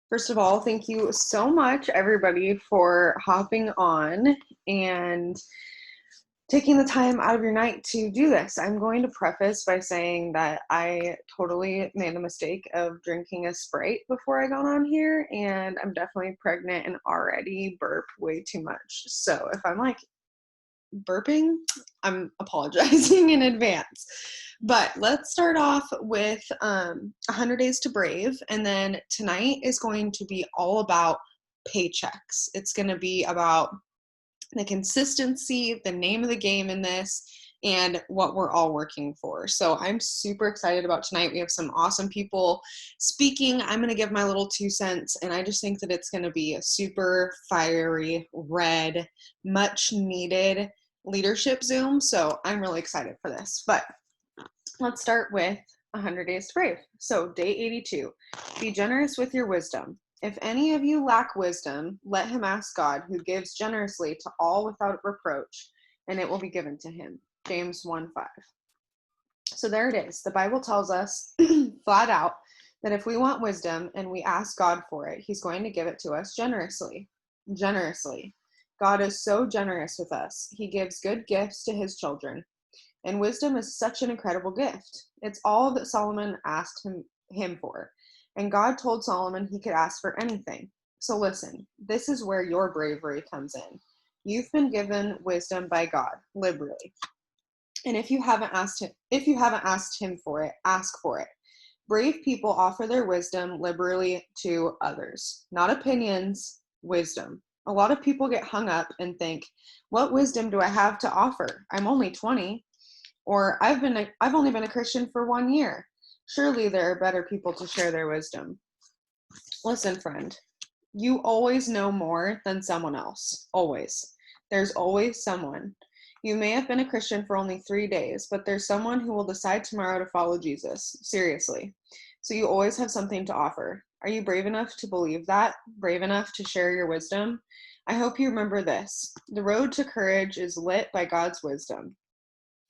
First of all, thank you so much, everybody, for hopping on and taking the time out of your night to do this. I'm going to preface by saying that I totally made the mistake of drinking a Sprite before I got on here, and I'm definitely pregnant and already burp way too much. So if I'm like burping, I'm apologizing in advance. But let's start off with 100 Days to Brave. And then tonight is going to be all about paychecks. It's going to be about the consistency, the name of the game in this, and what we're all working for. So I'm super excited about tonight. We have some awesome people speaking. I'm going to give my little 2 cents, and I just think that it's going to be a super fiery, red, much needed leadership Zoom. So I'm really excited for this. But let's start with 100 Days to Brave. So day 82, be generous with your wisdom. If any of you lack wisdom, let him ask God, who gives generously to all without reproach, and it will be given to him. James 1:5. So there it is. The Bible tells us flat out that if we want wisdom and we ask God for it, he's going to give it to us generously. Generously. God is so generous with us. He gives good gifts to his children. And wisdom is such an incredible gift. It's all that Solomon asked him for. And God told Solomon he could ask for anything. So listen, this is where your bravery comes in. You've been given wisdom by God, liberally. And if you haven't asked him for it, ask for it. Brave people offer their wisdom liberally to others. Not opinions, wisdom. A lot of people get hung up and think, what wisdom do I have to offer? I'm only 20. Or I've only been a Christian for 1 year. Surely there are better people to share their wisdom. Listen, friend, you always know more than someone else. Always. There's always someone. You may have been a Christian for only 3 days, but there's someone who will decide tomorrow to follow Jesus. Seriously. So you always have something to offer. Are you brave enough to believe that? Brave enough to share your wisdom? I hope you remember this. The road to courage is lit by God's wisdom.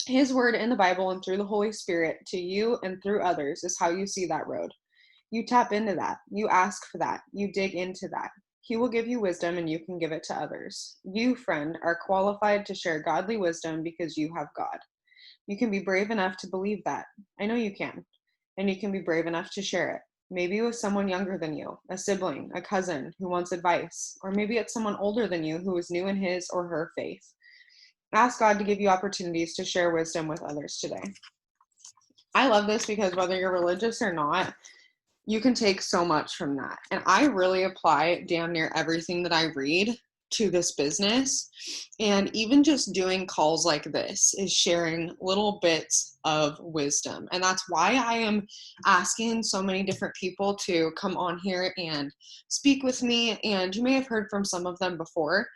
His word in the Bible and through the Holy Spirit to you and through others is how you see that road. You tap into that. You ask for that. You dig into that. He will give you wisdom and you can give it to others. You, friend, are qualified to share godly wisdom because you have God. You can be brave enough to believe that. I know you can. And you can be brave enough to share it. Maybe with someone younger than you, a sibling, a cousin who wants advice, or maybe it's someone older than you who is new in his or her faith. Ask God to give you opportunities to share wisdom with others today. I love this because whether you're religious or not, you can take so much from that. And I really apply damn near everything that I read to this business. And even just doing calls like this is sharing little bits of wisdom. And that's why I am asking so many different people to come on here and speak with me. And you may have heard from some of them before,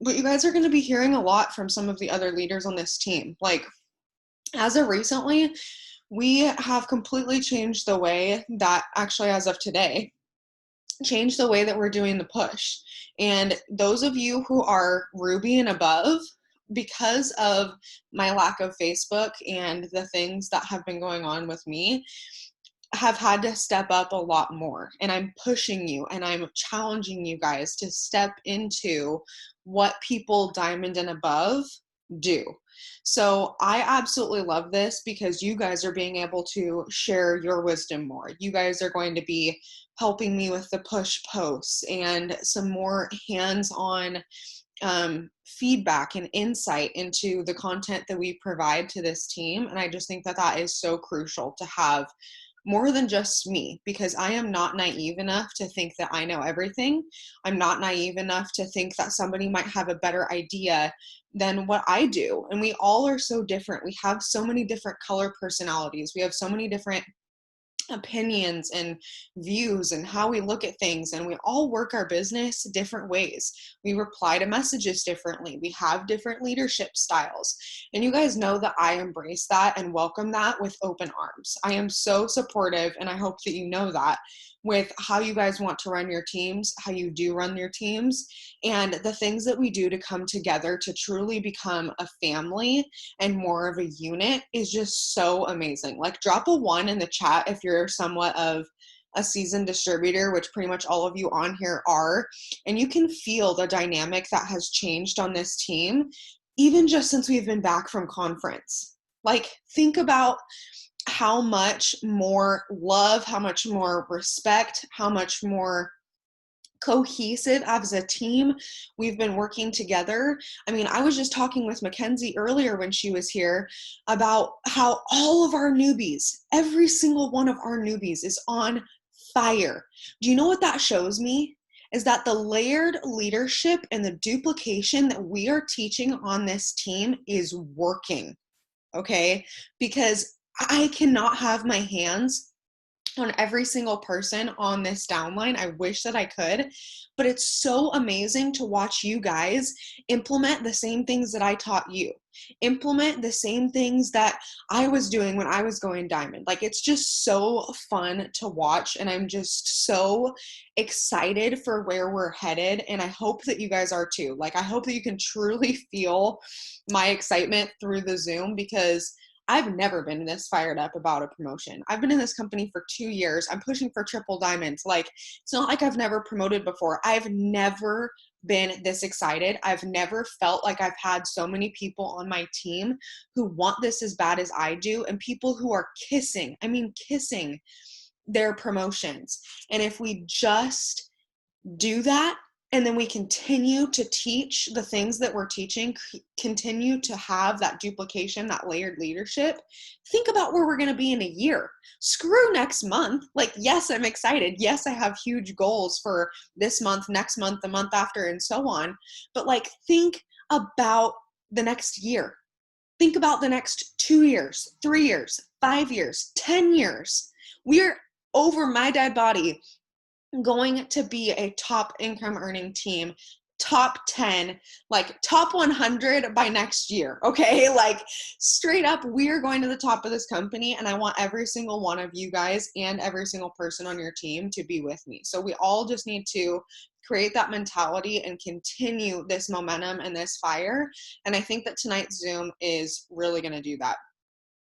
but you guys are going to be hearing a lot from some of the other leaders on this team. Like, as of recently, we have completely changed the way that, actually as of today, changed the way that we're doing the push. And those of you who are Ruby and above, because of my lack of Facebook and the things that have been going on with me, have had to step up a lot more. And I'm pushing you and I'm challenging you guys to step into what people diamond and above do. So I absolutely love this because you guys are being able to share your wisdom more. You guys are going to be helping me with the push posts and some more hands-on feedback and insight into the content that we provide to this team. And I just think that that is so crucial to have more than just me, because I am not naive enough to think that I know everything. I'm not naive enough to think that somebody might have a better idea than what I do. And we all are so different. We have so many different color personalities. We have so many different opinions and views and how we look at things, and we all work our business different ways. We reply to messages differently. We have different leadership styles, and you guys know that I embrace that and welcome that with open arms. I am so supportive, and I hope that you know that, with how you guys want to run your teams, how you do run your teams, and the things that we do to come together to truly become a family and more of a unit is just so amazing. Like, drop a 1 in the chat if you're somewhat of a seasoned distributor, which pretty much all of you on here are, and you can feel the dynamic that has changed on this team, even just since we've been back from conference. Like, think about how much more love, how much more respect, how much more cohesive as a team we've been working together. I mean, I was just talking with Mackenzie earlier when she was here about how all of our newbies, every single one of our newbies is on fire. Do you know what that shows me? Is that the layered leadership and the duplication that we are teaching on this team is working, okay? Because I cannot have my hands on every single person on this downline. I wish that I could, but it's so amazing to watch you guys implement the same things that I taught you, implement the same things that I was doing when I was going diamond. Like, it's just so fun to watch, and I'm just so excited for where we're headed, and I hope that you guys are too. Like, I hope that you can truly feel my excitement through the Zoom, because I've never been this fired up about a promotion. I've been in this company for 2 years. I'm pushing for triple diamonds. Like, it's not like I've never promoted before. I've never been this excited. I've never felt like I've had so many people on my team who want this as bad as I do, and people who are kissing their promotions. And if we just do that, and then we continue to teach the things that we're teaching, continue to have that duplication, that layered leadership, think about where we're going to be in a year. Screw next month. Like, yes, I'm excited. Yes, I have huge goals for this month, next month, the month after, and so on. But like, think about the next year. Think about the next 2 years, 3 years, 5 years, 10 years. We're over my dead body going to be a top income earning team, top 10, like top 100 by next year. Okay. Like, straight up, we're going to the top of this company, and I want every single one of you guys and every single person on your team to be with me. So we all just need to create that mentality and continue this momentum and this fire. And I think that tonight's Zoom is really going to do that.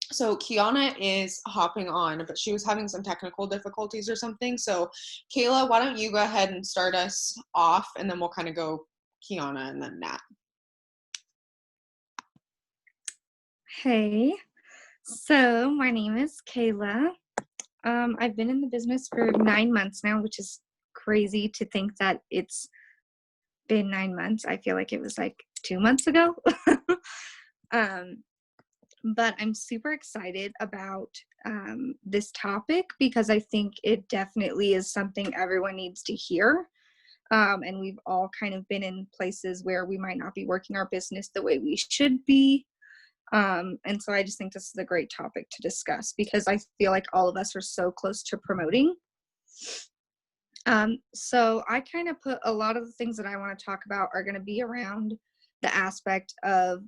So Kiana is hopping on, but she was having some technical difficulties or something. So Kayla, why don't you go ahead and start us off, and then we'll kind of go Kiana and then Nat. Hey, so my name is Kayla. I've been in the business for 9 months now, which is crazy to think that it's been 9 months. I feel like it was like 2 months ago. But I'm super excited about this topic, because I think it definitely is something everyone needs to hear. And we've all kind of been in places where we might not be working our business the way we should be. And so I just think this is a great topic to discuss, because I feel like all of us are so close to promoting. So I kind of put a lot of the things that I want to talk about are going to be around the aspect of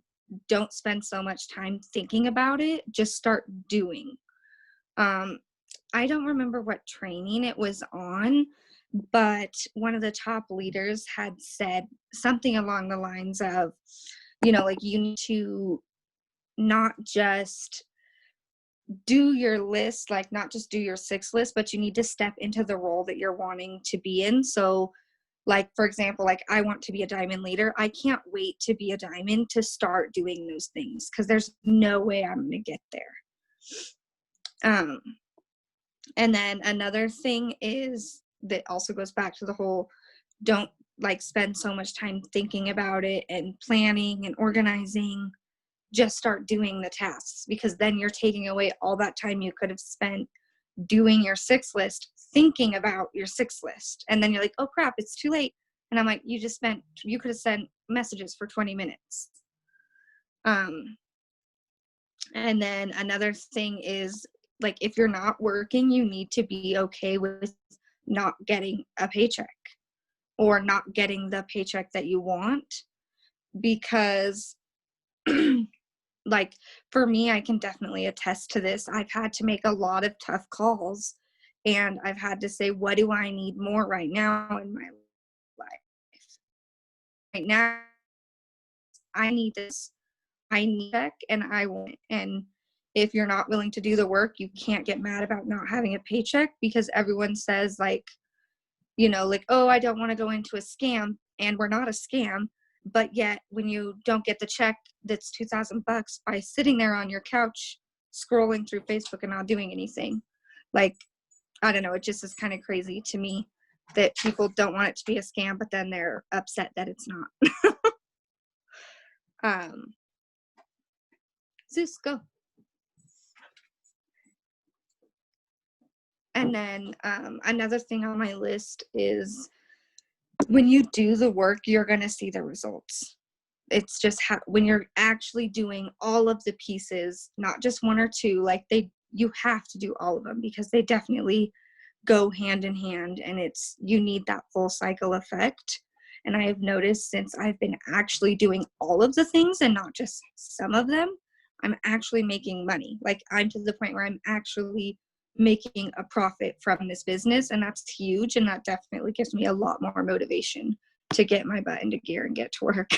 don't spend so much time thinking about it, just start doing. I don't remember what training it was on, but one of the top leaders had said something along the lines of, like, you need to not just do your list, like not just do your 6 list, but you need to step into the role that you're wanting to be in. So like, for example, like, I want to be a diamond leader. I can't wait to be a diamond to start doing those things, because there's no way I'm going to get there. And then another thing is that also goes back to the whole, don't like spend so much time thinking about it and planning and organizing. Just start doing the tasks, because then you're taking away all that time you could have spent doing your 6 list, thinking about your 6 list. And then you're like, oh crap, it's too late. And I'm like, you could have sent messages for 20 minutes. And then another thing is, like, if you're not working, you need to be okay with not getting a paycheck or not getting the paycheck that you want, because like, for me, I can definitely attest to this. I've had to make a lot of tough calls, and I've had to say, what do I need more right now in my life? Right now, I need this. I need it, and I want it. And if you're not willing to do the work, you can't get mad about not having a paycheck, because everyone says like, you know, like, oh, I don't want to go into a scam, and we're not a scam. But yet when you don't get the check that's $2,000 by sitting there on your couch scrolling through Facebook and not doing anything, like, I don't know, it just is kind of crazy to me that people don't want it to be a scam, but then they're upset that it's not. Zeus, go. And then another thing on my list is, when you do the work, you're going to see the results. It's just when you're actually doing all of the pieces, not just one or two, like you have to do all of them, because they definitely go hand in hand, and you need that full cycle effect. And I have noticed, since I've been actually doing all of the things and not just some of them, I'm actually making money. Like, I'm to the point where I'm actually making a profit from this business, and that's huge. And that definitely gives me a lot more motivation to get my butt into gear and get to work.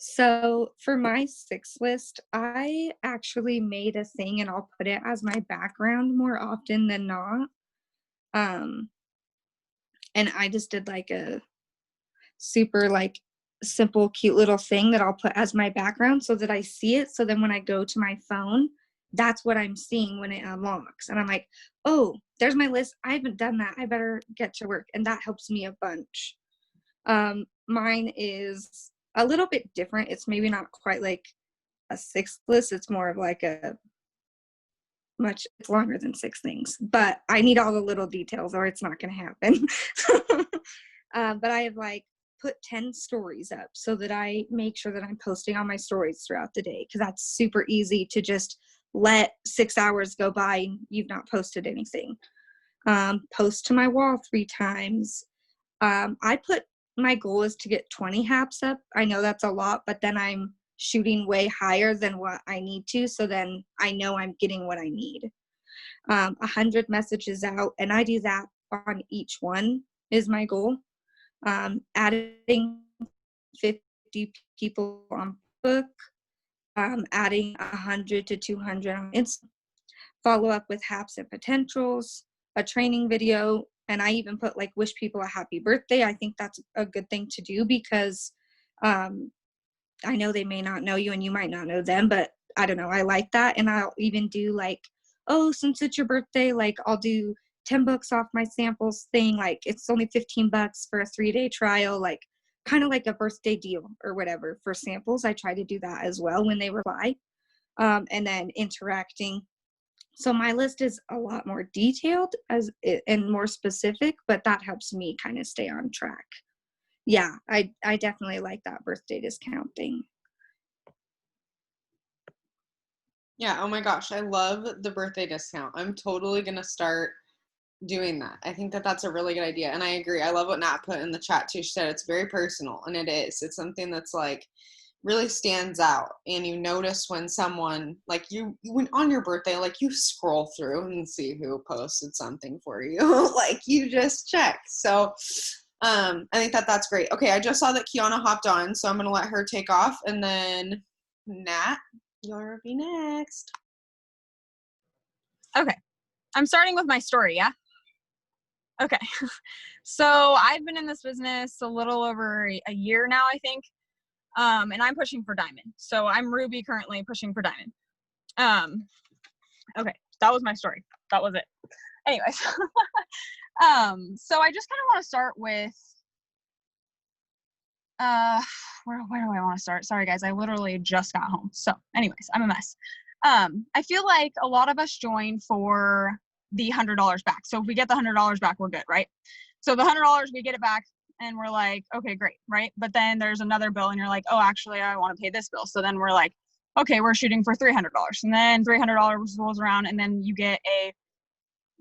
So for my 6 list, I actually made a thing, and I'll put it as my background more often than not. Um, and I just did like a super like simple, cute little thing that I'll put as my background so that I see it. So then when I go to my phone, that's what I'm seeing when it unlocks. And I'm like, oh, there's my list. I haven't done that. I better get to work. And that helps me a bunch. Mine is a little bit different. It's maybe not quite like a 6 list. It's more of like it's longer than 6 things, but I need all the little details or it's not going to happen. But I have like put 10 stories up so that I make sure that I'm posting on my stories throughout the day, because that's super easy to just let 6 hours go by and you've not posted anything. Post to my wall 3 times. My goal is to get 20 haps up. I know that's a lot, but then I'm shooting way higher than what I need to. So then I know I'm getting what I need. 100 messages out, and I do that on each one is my goal. Adding 50 people on book, adding 100 to 200 on Instagram, follow up with haps and potentials, a training video, and I even put like wish people a happy birthday. I think that's a good thing to do, because I know they may not know you and you might not know them, but I don't know, I like that. And I'll even do like, oh, since it's your birthday, like I'll do $10 off my samples thing. Like, it's only $15 for a 3-day trial, like kind of like a birthday deal or whatever for samples. I try to do that as well when they reply. And then interacting. So my list is a lot more detailed and more specific, but that helps me kind of stay on track. Yeah, I definitely like that birthday discount thing. Yeah, oh my gosh, I love the birthday discount. I'm totally going to start doing that. I think that that's a really good idea. And I agree. I love what Nat put in the chat too. She said it's very personal, and it is. It's something that's like really stands out, and you notice when someone like when on your birthday, like you scroll through and see who posted something for you. Like you just check. So I think that that's great. Okay, I just saw that Kiana hopped on, so I'm going to let her take off, and then Nat, you'll be next. Okay. I'm starting with my story, yeah? Okay. So I've been in this business a little over a year now, I think. And I'm pushing for diamond. So I'm Ruby currently pushing for diamond. Okay. That was my story. That was it. Anyways. So I just kind of want to start with, where do I want to start? Sorry guys, I literally just got home. So anyways, I'm a mess. I feel like a lot of us join for the $100 back. So if we get the $100 back, we're good, right? So the $100, we get it back and we're like, okay, great, right? But then there's another bill and you're like, oh, actually, I want to pay this bill. So then we're like, okay, we're shooting for $300. And then $300 rolls around and then you get a,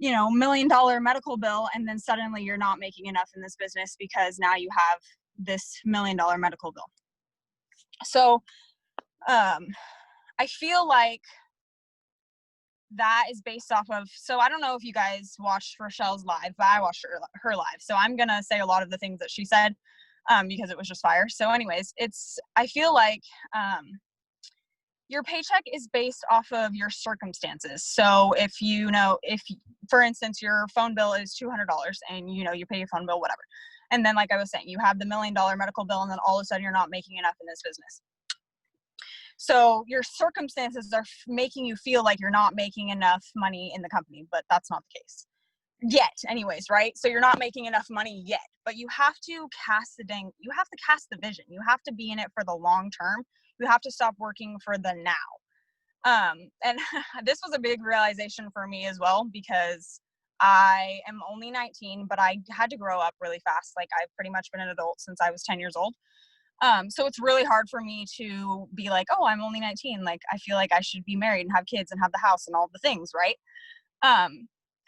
$1 million medical bill. And then suddenly you're not making enough in this business because now you have this $1 million medical bill. So I feel like that is based off of, so I don't know if you guys watched Rochelle's live, but I watched her live. So I'm going to say a lot of the things that she said because it was just fire. So anyways, I feel like your paycheck is based off of your circumstances. So if for instance, your phone bill is $200 and you pay your phone bill, whatever. And then like I was saying, you have the $1 million medical bill and then all of a sudden you're not making enough in this business. So your circumstances are making you feel like you're not making enough money in the company, but that's not the case yet anyways, right? So you're not making enough money yet, but you have to cast the vision. You have to be in it for the long term. You have to stop working for the now. And this was a big realization for me as well, because I am only 19, but I had to grow up really fast. Like I've pretty much been an adult since I was 10 years old. So it's really hard for me to be like, oh, I'm only 19. Like, I feel like I should be married and have kids and have the house and all the things, right?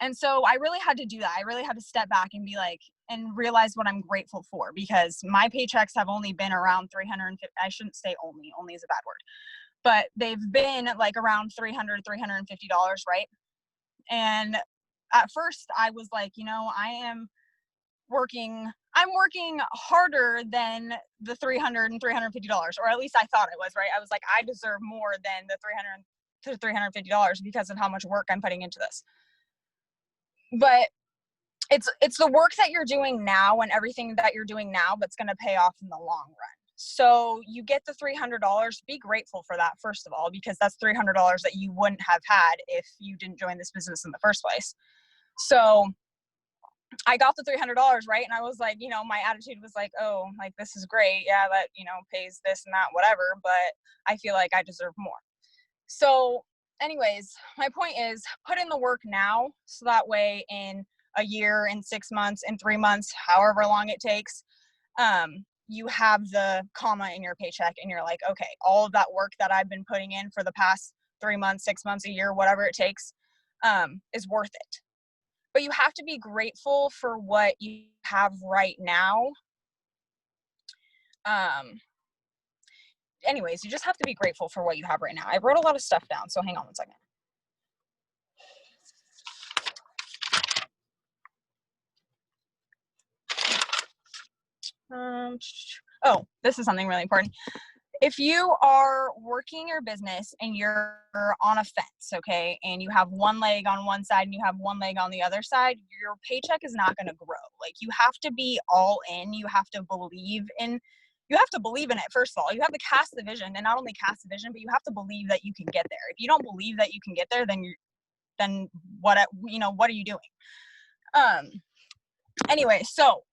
And so I really had to do that. I really had to step back and be like, and realize what I'm grateful for, because my paychecks have only been around 350. I shouldn't say only is a bad word, but they've been like around $350, right? And at first I was like, I'm working harder than the $300 and $350, or at least I thought it was, right? I was like, I deserve more than the $300 to $350 because of how much work I'm putting into this. But it's the work that you're doing now and everything that you're doing now that's going to pay off in the long run. So you get the $300, be grateful for that, first of all, because that's $300 that you wouldn't have had if you didn't join this business in the first place. So I got the $300, right? And I was like, my attitude was like, oh, like, this is great. Yeah, that, pays this and that, whatever. But I feel like I deserve more. So anyways, my point is put in the work now. So that way in a year, in 6 months, in 3 months, however long it takes, you have the comma in your paycheck and you're like, okay, all of that work that I've been putting in for the past 3 months, 6 months, a year, whatever it takes, is worth it. But you have to be grateful for what you have right now. Anyways, you just have to be grateful for what you have right now. I wrote a lot of stuff down, so hang on one second. Oh, this is something really important. If you are working your business and you're on a fence, okay, and you have one leg on one side and you have one leg on the other side, your paycheck is not going to grow. Like, you have to be all in. You have to believe in it. First of all, you have to cast the vision, and not only cast the vision, but you have to believe that you can get there. If you don't believe that you can get there, then what are you doing? Anyway, so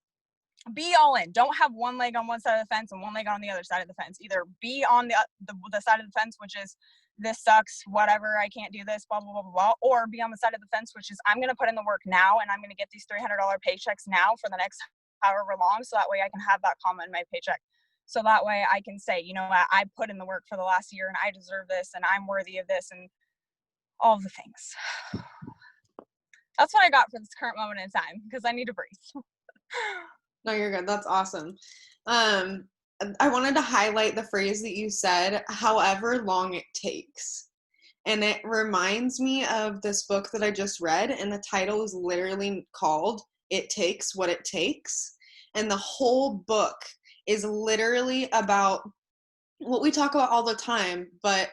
be all in. Don't have one leg on one side of the fence and one leg on the other side of the fence. Either be on the side of the fence, which is, this sucks, whatever, I can't do this, blah, blah, blah, blah, blah, or be on the side of the fence, which is, I'm going to put in the work now and I'm going to get these $300 paychecks now for the next however long, so that way I can have that comma in my paycheck. So that way I can say, I put in the work for the last year and I deserve this and I'm worthy of this and all the things. That's what I got for this current moment in time, because I need to breathe. No, you're good. That's awesome. I wanted to highlight the phrase that you said, however long it takes. And it reminds me of this book that I just read, and the title is literally called It Takes What It Takes. And the whole book is literally about what we talk about all the time, but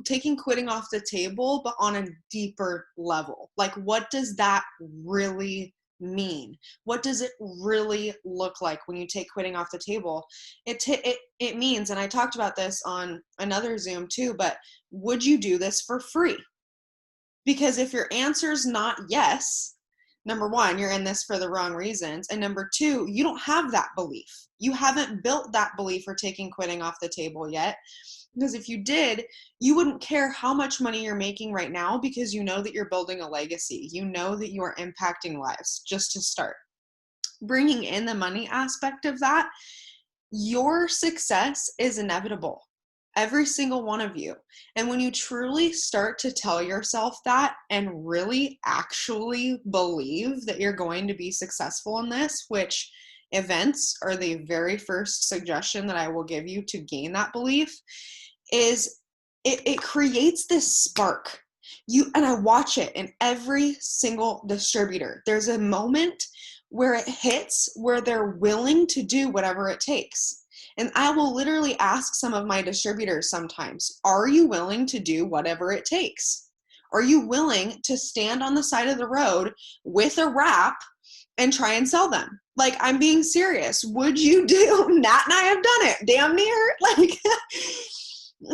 taking quitting off the table, but on a deeper level. Like, what does that really mean? What does it really look like when you take quitting off the table? It means, and I talked about this on another Zoom too, but would you do this for free? Because if your answer is not yes, number one, you're in this for the wrong reasons. And number two, you don't have that belief. You haven't built that belief for taking quitting off the table yet. Because if you did, you wouldn't care how much money you're making right now, because you know that you're building a legacy. You know that you are impacting lives. Just to start bringing in the money aspect of that, your success is inevitable. Every single one of you. And when you truly start to tell yourself that and really actually believe that you're going to be successful in this, which events are the very first suggestion that I will give you to gain that belief, is it creates this spark And I watch it in every single distributor. There's a moment where it hits where they're willing to do whatever it takes. And I will literally ask some of my distributors sometimes, are you willing to do whatever it takes? Are you willing to stand on the side of the road with a wrap and try and sell them? Like, I'm being serious. Would you do? Nat and I have done it, damn near. Like,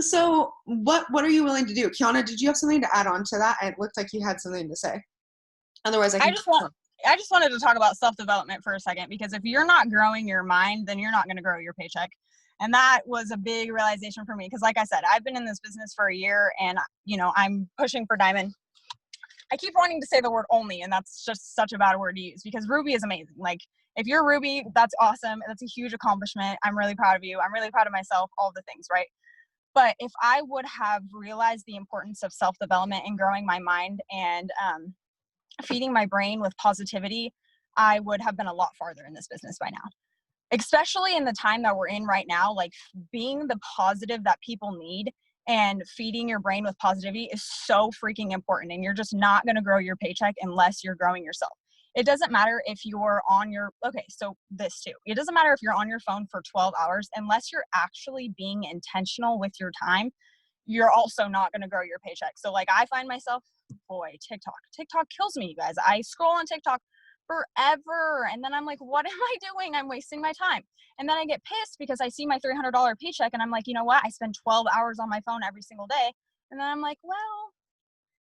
so what are you willing to do? Kiana, did you have something to add on to that? It looked like you had something to say. Otherwise, I just wanted to talk about self-development for a second, because if you're not growing your mind, then you're not going to grow your paycheck. And that was a big realization for me, because like I said, I've been in this business for a year, and I'm pushing for diamond. I keep wanting to say the word only, and that's just such a bad word to use, because Ruby is amazing. Like, if you're Ruby, that's awesome. That's a huge accomplishment. I'm really proud of you. I'm really proud of myself, all the things, right? But if I would have realized the importance of self-development and growing my mind and feeding my brain with positivity, I would have been a lot farther in this business by now. Especially in the time that we're in right now, like, being the positive that people need and feeding your brain with positivity is so freaking important. And you're just not going to grow your paycheck unless you're growing yourself. It doesn't matter if you're on your, this too. It doesn't matter if you're on your phone for 12 hours, unless you're actually being intentional with your time, you're also not going to grow your paycheck. So like, I find myself, TikTok kills me, you guys. I scroll on TikTok forever. And then I'm like, what am I doing? I'm wasting my time. And then I get pissed because I see my $300 paycheck and I'm like, you know what? I spend 12 hours on my phone every single day. And then I'm like, well,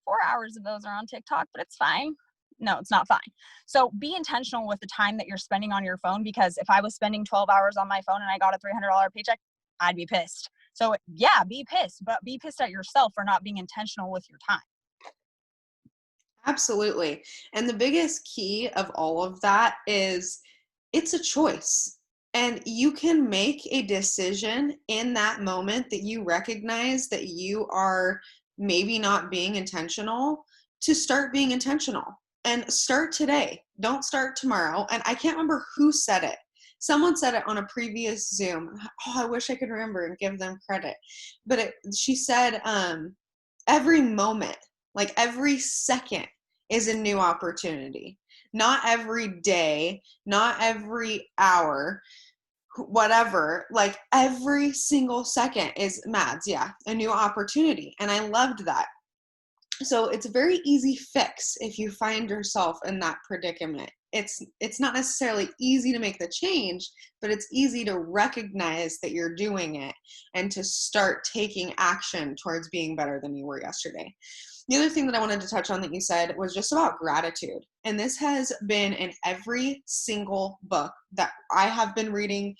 4 hours of those are on TikTok, but it's fine. No, it's not fine. So be intentional with the time that you're spending on your phone, because if I was spending 12 hours on my phone and I got a $300 paycheck, I'd be pissed. So yeah, be pissed, but be pissed at yourself for not being intentional with your time. Absolutely. And the biggest key of all of that is it's a choice. And you can make a decision in that moment that you recognize that you are maybe not being intentional, to start being intentional. And start today. Don't start tomorrow. And I can't remember who said it. Someone said it on a previous Zoom. Oh, I wish I could remember and give them credit. But she said, every moment, like every second, is a new opportunity. Not every day, not every hour, whatever, like every single second is a new opportunity. And I loved that. So it's a very easy fix if you find yourself in that predicament. It's not necessarily easy to make the change, but it's easy to recognize that you're doing it and to start taking action towards being better than you were yesterday. The other thing that I wanted to touch on that you said was just about gratitude. And this has been in every single book that I have been reading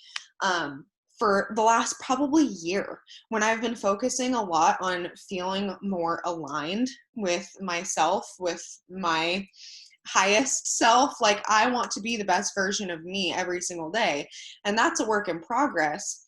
for the last probably year, when I've been focusing a lot on feeling more aligned with myself, with my highest self. Like, I want to be the best version of me every single day. And that's a work in progress.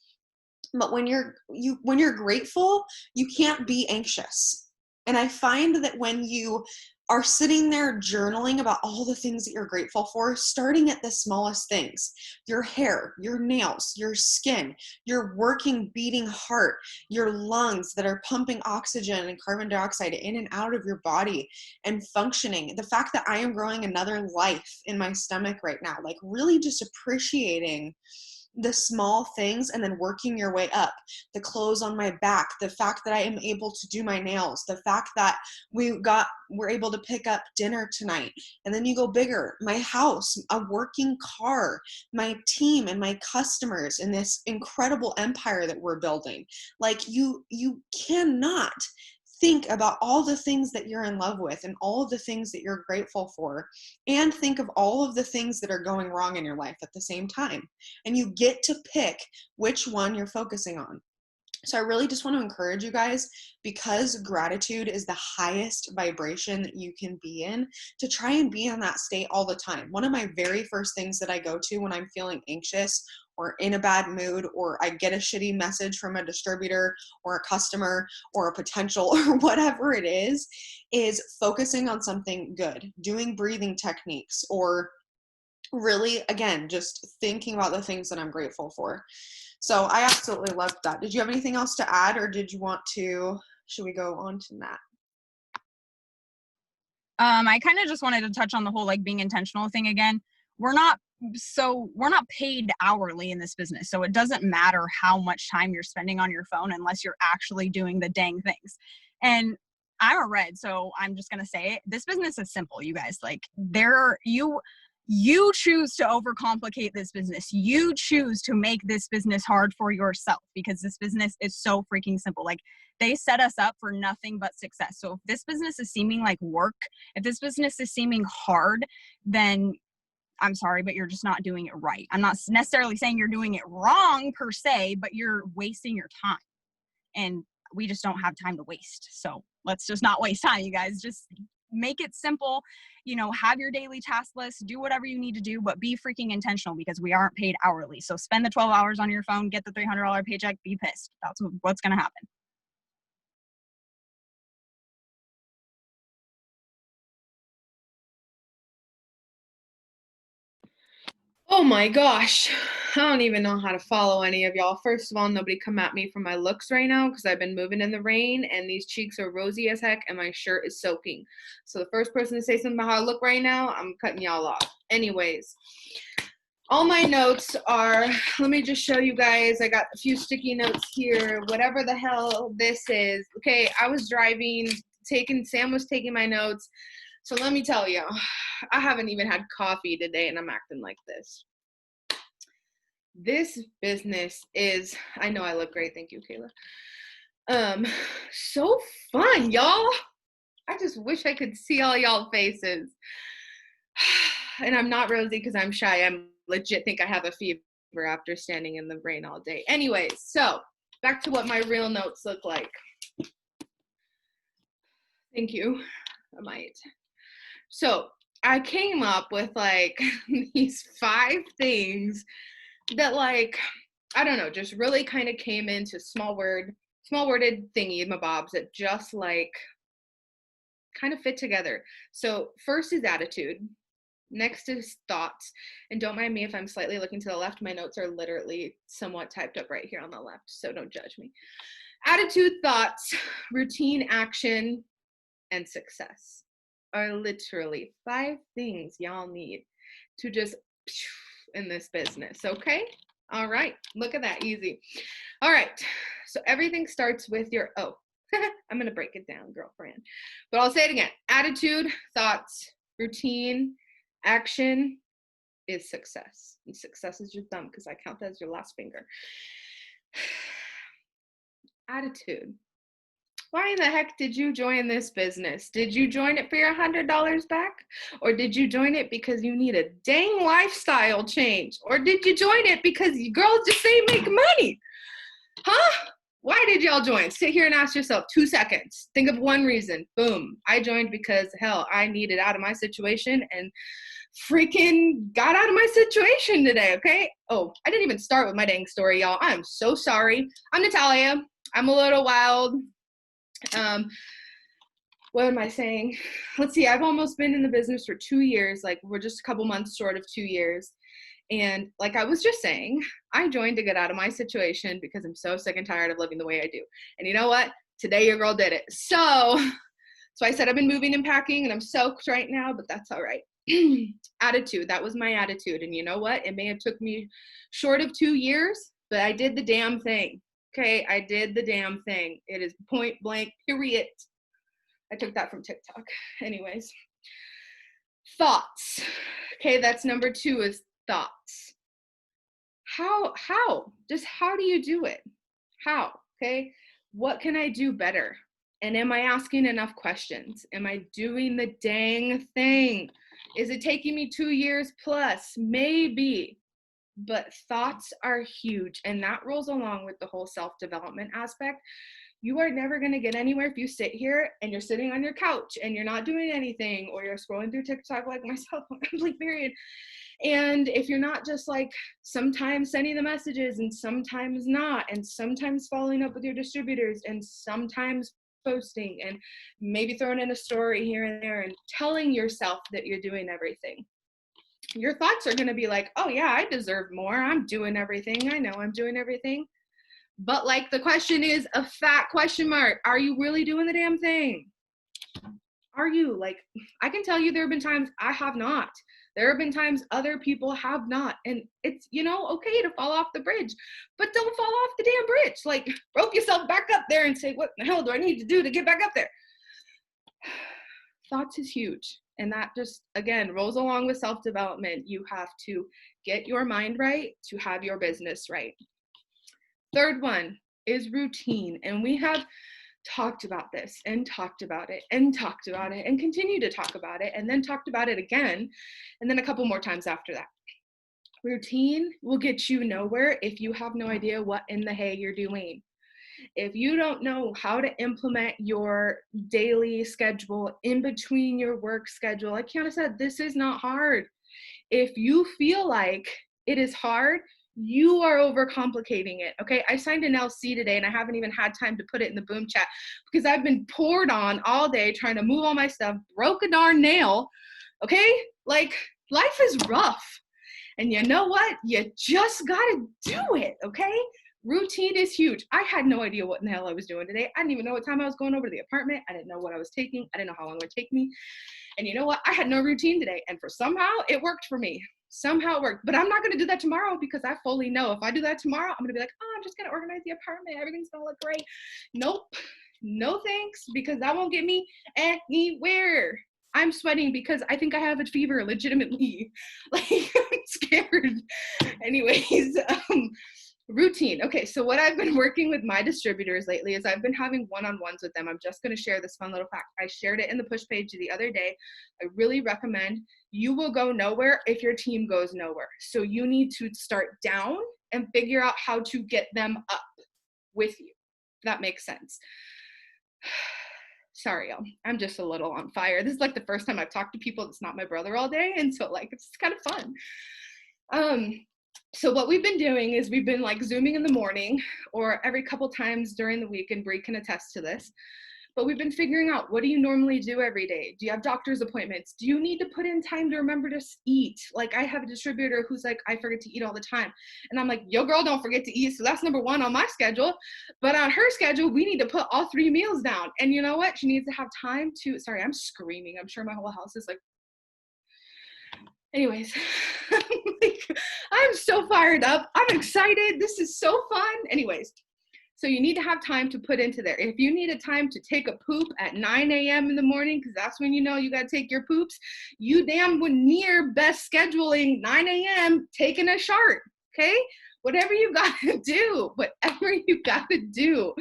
But when you're grateful, you can't be anxious. And I find that when you are sitting there journaling about all the things that you're grateful for, starting at the smallest things, your hair, your nails, your skin, your working, beating heart, your lungs that are pumping oxygen and carbon dioxide in and out of your body and functioning, the fact that I am growing another life in my stomach right now, like really just appreciating the small things and then working your way up. The clothes on my back, the fact that I am able to do my nails, the fact that we're able to pick up dinner tonight, and then you go bigger, my house, a working car, my team and my customers, and this incredible empire that we're building. Like, you cannot think about all the things that you're in love with and all of the things that you're grateful for, and think of all of the things that are going wrong in your life at the same time. And you get to pick which one you're focusing on. So I really just want to encourage you guys, because gratitude is the highest vibration that you can be in, to try and be in that state all the time. One of my very first things that I go to when I'm feeling anxious or in a bad mood, or I get a shitty message from a distributor or a customer or a potential or whatever it is focusing on something good, doing breathing techniques, or really, again, just thinking about the things that I'm grateful for. So I absolutely loved that. Did you have anything else to add, or should we go on to Nat? I kind of just wanted to touch on the whole like being intentional thing again. We're not paid hourly in this business. So it doesn't matter how much time you're spending on your phone unless you're actually doing the dang things. And I'm a red, so I'm just going to say it. This business is simple, you guys. Like you choose to overcomplicate this business. You choose to make this business hard for yourself because this business is so freaking simple. Like they set us up for nothing but success. So if this business is seeming like work, if this business is seeming hard, then I'm sorry, but you're just not doing it right. I'm not necessarily saying you're doing it wrong per se, but you're wasting your time. And we just don't have time to waste. So let's just not waste time, you guys. Just make it simple. You know, have your daily task list, do whatever you need to do, but be freaking intentional because we aren't paid hourly. So spend the 12 hours on your phone, get the $300 paycheck, be pissed. That's what's going to happen. Oh my gosh. I don't even know how to follow any of y'all. First of all, nobody come at me for my looks right now because I've been moving in the rain and these cheeks are rosy as heck and my shirt is soaking. So the first person to say something about how I look right now, I'm cutting y'all off. Anyways, all my notes are, let me just show you guys. I got a few sticky notes here, whatever the hell this is. Okay, I was driving, Sam was taking my notes. So let me tell you, I haven't even had coffee today and I'm acting like this. This business is, I know I look great. Thank you, Kayla. So fun, y'all. I just wish I could see all y'all faces. And I'm not rosy because I'm shy. I'm legit think I have a fever after standing in the rain all day. Anyways, so back to what my real notes look like. Thank you. I might. So I came up with like these 5 things that like, I don't know, just really kind of came into small worded thingy-mabobs that just like kind of fit together. So first is attitude. Next is thoughts. And don't mind me if I'm slightly looking to the left. My notes are literally somewhat typed up right here on the left, so don't judge me. Attitude, thoughts, routine, action, and success are literally 5 things y'all need to just in this business, okay? All right, look at that, easy. All right, so everything starts with your, I'm gonna break it down, girlfriend. But I'll say it again. Attitude, thoughts, routine, action is success. And success is your thumb because I count that as your last finger. Attitude. Why in the heck did you join this business? Did you join it for your $100 back? Or did you join it because you need a dang lifestyle change? Or did you join it because you girls just say make money? Huh? Why did y'all join? Sit here and ask yourself 2 seconds. Think of one reason. Boom. I joined because, hell, I needed out of my situation and freaking got out of my situation today, okay? Oh, I didn't even start with my dang story, y'all. I'm so sorry. I'm Natalia. I'm a little wild. What am I saying? Let's see, I've almost been in the business for 2 years. Like, we're just a couple months short of 2 years. And like I was just saying, I joined to get out of my situation because I'm so sick and tired of living the way I do. And you know what? Today your girl did it. So I said I've been moving and packing and I'm soaked right now, but that's all right. Attitude, that was my attitude. And you know what? It may have took me short of 2 years, but I did the damn thing. Okay, I did the damn thing. It is point blank, period. I took that from TikTok. Anyways, thoughts. Okay, that's number 2 is thoughts. How? Just how do you do it? How? Okay, what can I do better? And am I asking enough questions? Am I doing the dang thing? Is it taking me 2 years plus? Maybe. But thoughts are huge, and that rolls along with the whole self-development aspect. You are never going to get anywhere if you sit here and you're sitting on your couch and you're not doing anything, or you're scrolling through TikTok like myself, like period. And if you're not just like sometimes sending the messages and sometimes not, and sometimes following up with your distributors and sometimes posting and maybe throwing in a story here and there and telling yourself that you're doing everything, your thoughts are going to be like, oh yeah, I deserve more. I'm doing everything. I know I'm doing everything. But like the question is a fat question mark. Are you really doing the damn thing? are you? Like, I can tell you there have been times I have not. There have been times other people have not. And it's, okay to fall off the bridge, but don't fall off the damn bridge. Like, rope yourself back up there and say, what the hell do I need to do to get back up there? Thoughts is huge. And that just, again, rolls along with self-development. You have to get your mind right to have your business right. Third one is routine. And we have talked about this and talked about it and talked about it and continue to talk about it and then talked about it again and then a couple more times after that. Routine will get you nowhere if you have no idea what in the hay you're doing. If you don't know how to implement your daily schedule in between your work schedule, like Kiana said, this is not hard. If you feel like it is hard, you are overcomplicating it, okay? I signed an LC today and I haven't even had time to put it in the boom chat because I've been poured on all day trying to move all my stuff, broke a darn nail, okay? Like, life is rough. And you know what? You just gotta do it, okay? Routine is huge. I had no idea what in the hell I was doing today. I didn't even know what time I was going over to the apartment. I didn't know what I was taking. I didn't know how long it would take me. And you know what? I had no routine today. And for somehow it worked for me. Somehow it worked. But I'm not going to do that tomorrow because I fully know if I do that tomorrow, I'm going to be like, oh, I'm just going to organize the apartment. Everything's going to look great. Nope. No thanks, because that won't get me anywhere. I'm sweating because I think I have a fever legitimately. Like, I'm scared. Anyways, routine. Okay, so what I've been working with my distributors lately is I've been having one-on-ones with them. I'm just going to share this fun little fact. I shared it in the push page the other day. I really recommend. You will go nowhere if your team goes nowhere. So you need to start down and figure out how to get them up with you. If that makes sense. Sorry, y'all. I'm just a little on fire. This is like the first time I've talked to people that's not my brother all day. And so like, it's kind of fun. So what we've been doing is we've been like Zooming in the morning or every couple times during the week, and Brie can attest to this. But we've been figuring out, what do you normally do every day? Do you have doctor's appointments? Do you need to put in time to remember to eat? Like, I have a distributor who's like, I forget to eat all the time. And I'm like, yo, girl, don't forget to eat. So that's number one on my schedule. But on her schedule, we need to put all 3 meals down. And you know what? She needs to have time to, sorry, I'm screaming. I'm sure my whole house is like, anyways, I'm so fired up. I'm excited. This is so fun. Anyways, so you need to have time to put into there. If you need a time to take a poop at 9 a.m. in the morning, because that's when you know you got to take your poops, you damn near best scheduling 9 a.m. taking a shart, okay? Whatever you got to do, whatever you got to do.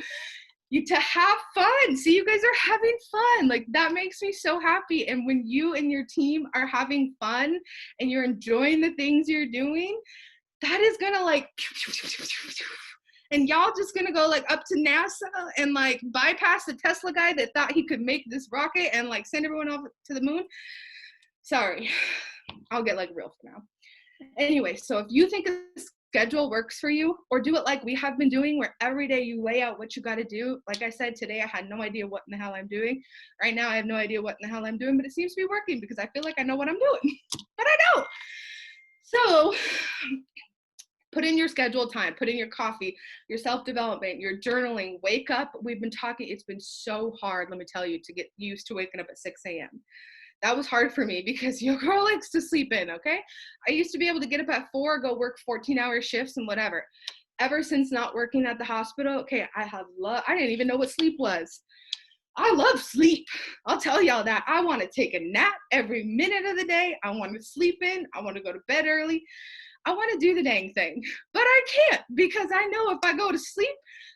To have fun. See, you guys are having fun. Like, that makes me so happy. And when you and your team are having fun and you're enjoying the things you're doing, that is gonna like, and y'all just gonna go like up to NASA and like bypass the Tesla guy that thought he could make this rocket and like send everyone off to the moon. Sorry, I'll get like real for now. Anyway, so if you think a schedule works for you, or do it like we have been doing, where every day you lay out what you got to do. Like I said, today I had no idea what in the hell I'm doing. Right now I have no idea what in the hell I'm doing, but it seems to be working because I feel like I know what I'm doing, but I don't. So put in your schedule time, put in your coffee, your self-development, your journaling, wake up. We've been talking, it's been so hard, let me tell you, to get used to waking up at 6 a.m. That was hard for me because your girl likes to sleep in, okay? I used to be able to get up at 4, go work 14-hour shifts and whatever. Ever since not working at the hospital, okay, I didn't even know what sleep was. I love sleep. I'll tell y'all that. I want to take a nap every minute of the day. I want to sleep in. I want to go to bed early. I want to do the dang thing, but I can't, because I know if I go to sleep,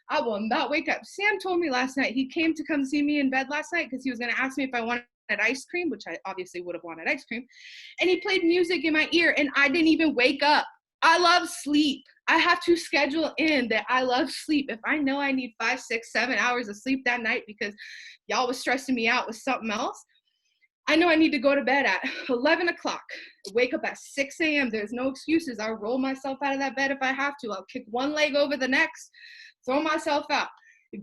I will not wake up. Sam told me last night, he came to come see me in bed last night because he was going to ask me if I wanted ice cream, which I obviously would have wanted ice cream. And he played music in my ear and I didn't even wake up. I love sleep. I have to schedule in that I love sleep. If I know I need 5, 6, 7 hours of sleep that night because y'all was stressing me out with something else, I know I need to go to bed at 11 o'clock, wake up at 6 a.m. There's no excuses. I'll roll myself out of that bed if I have to. I'll kick one leg over the next, throw myself out,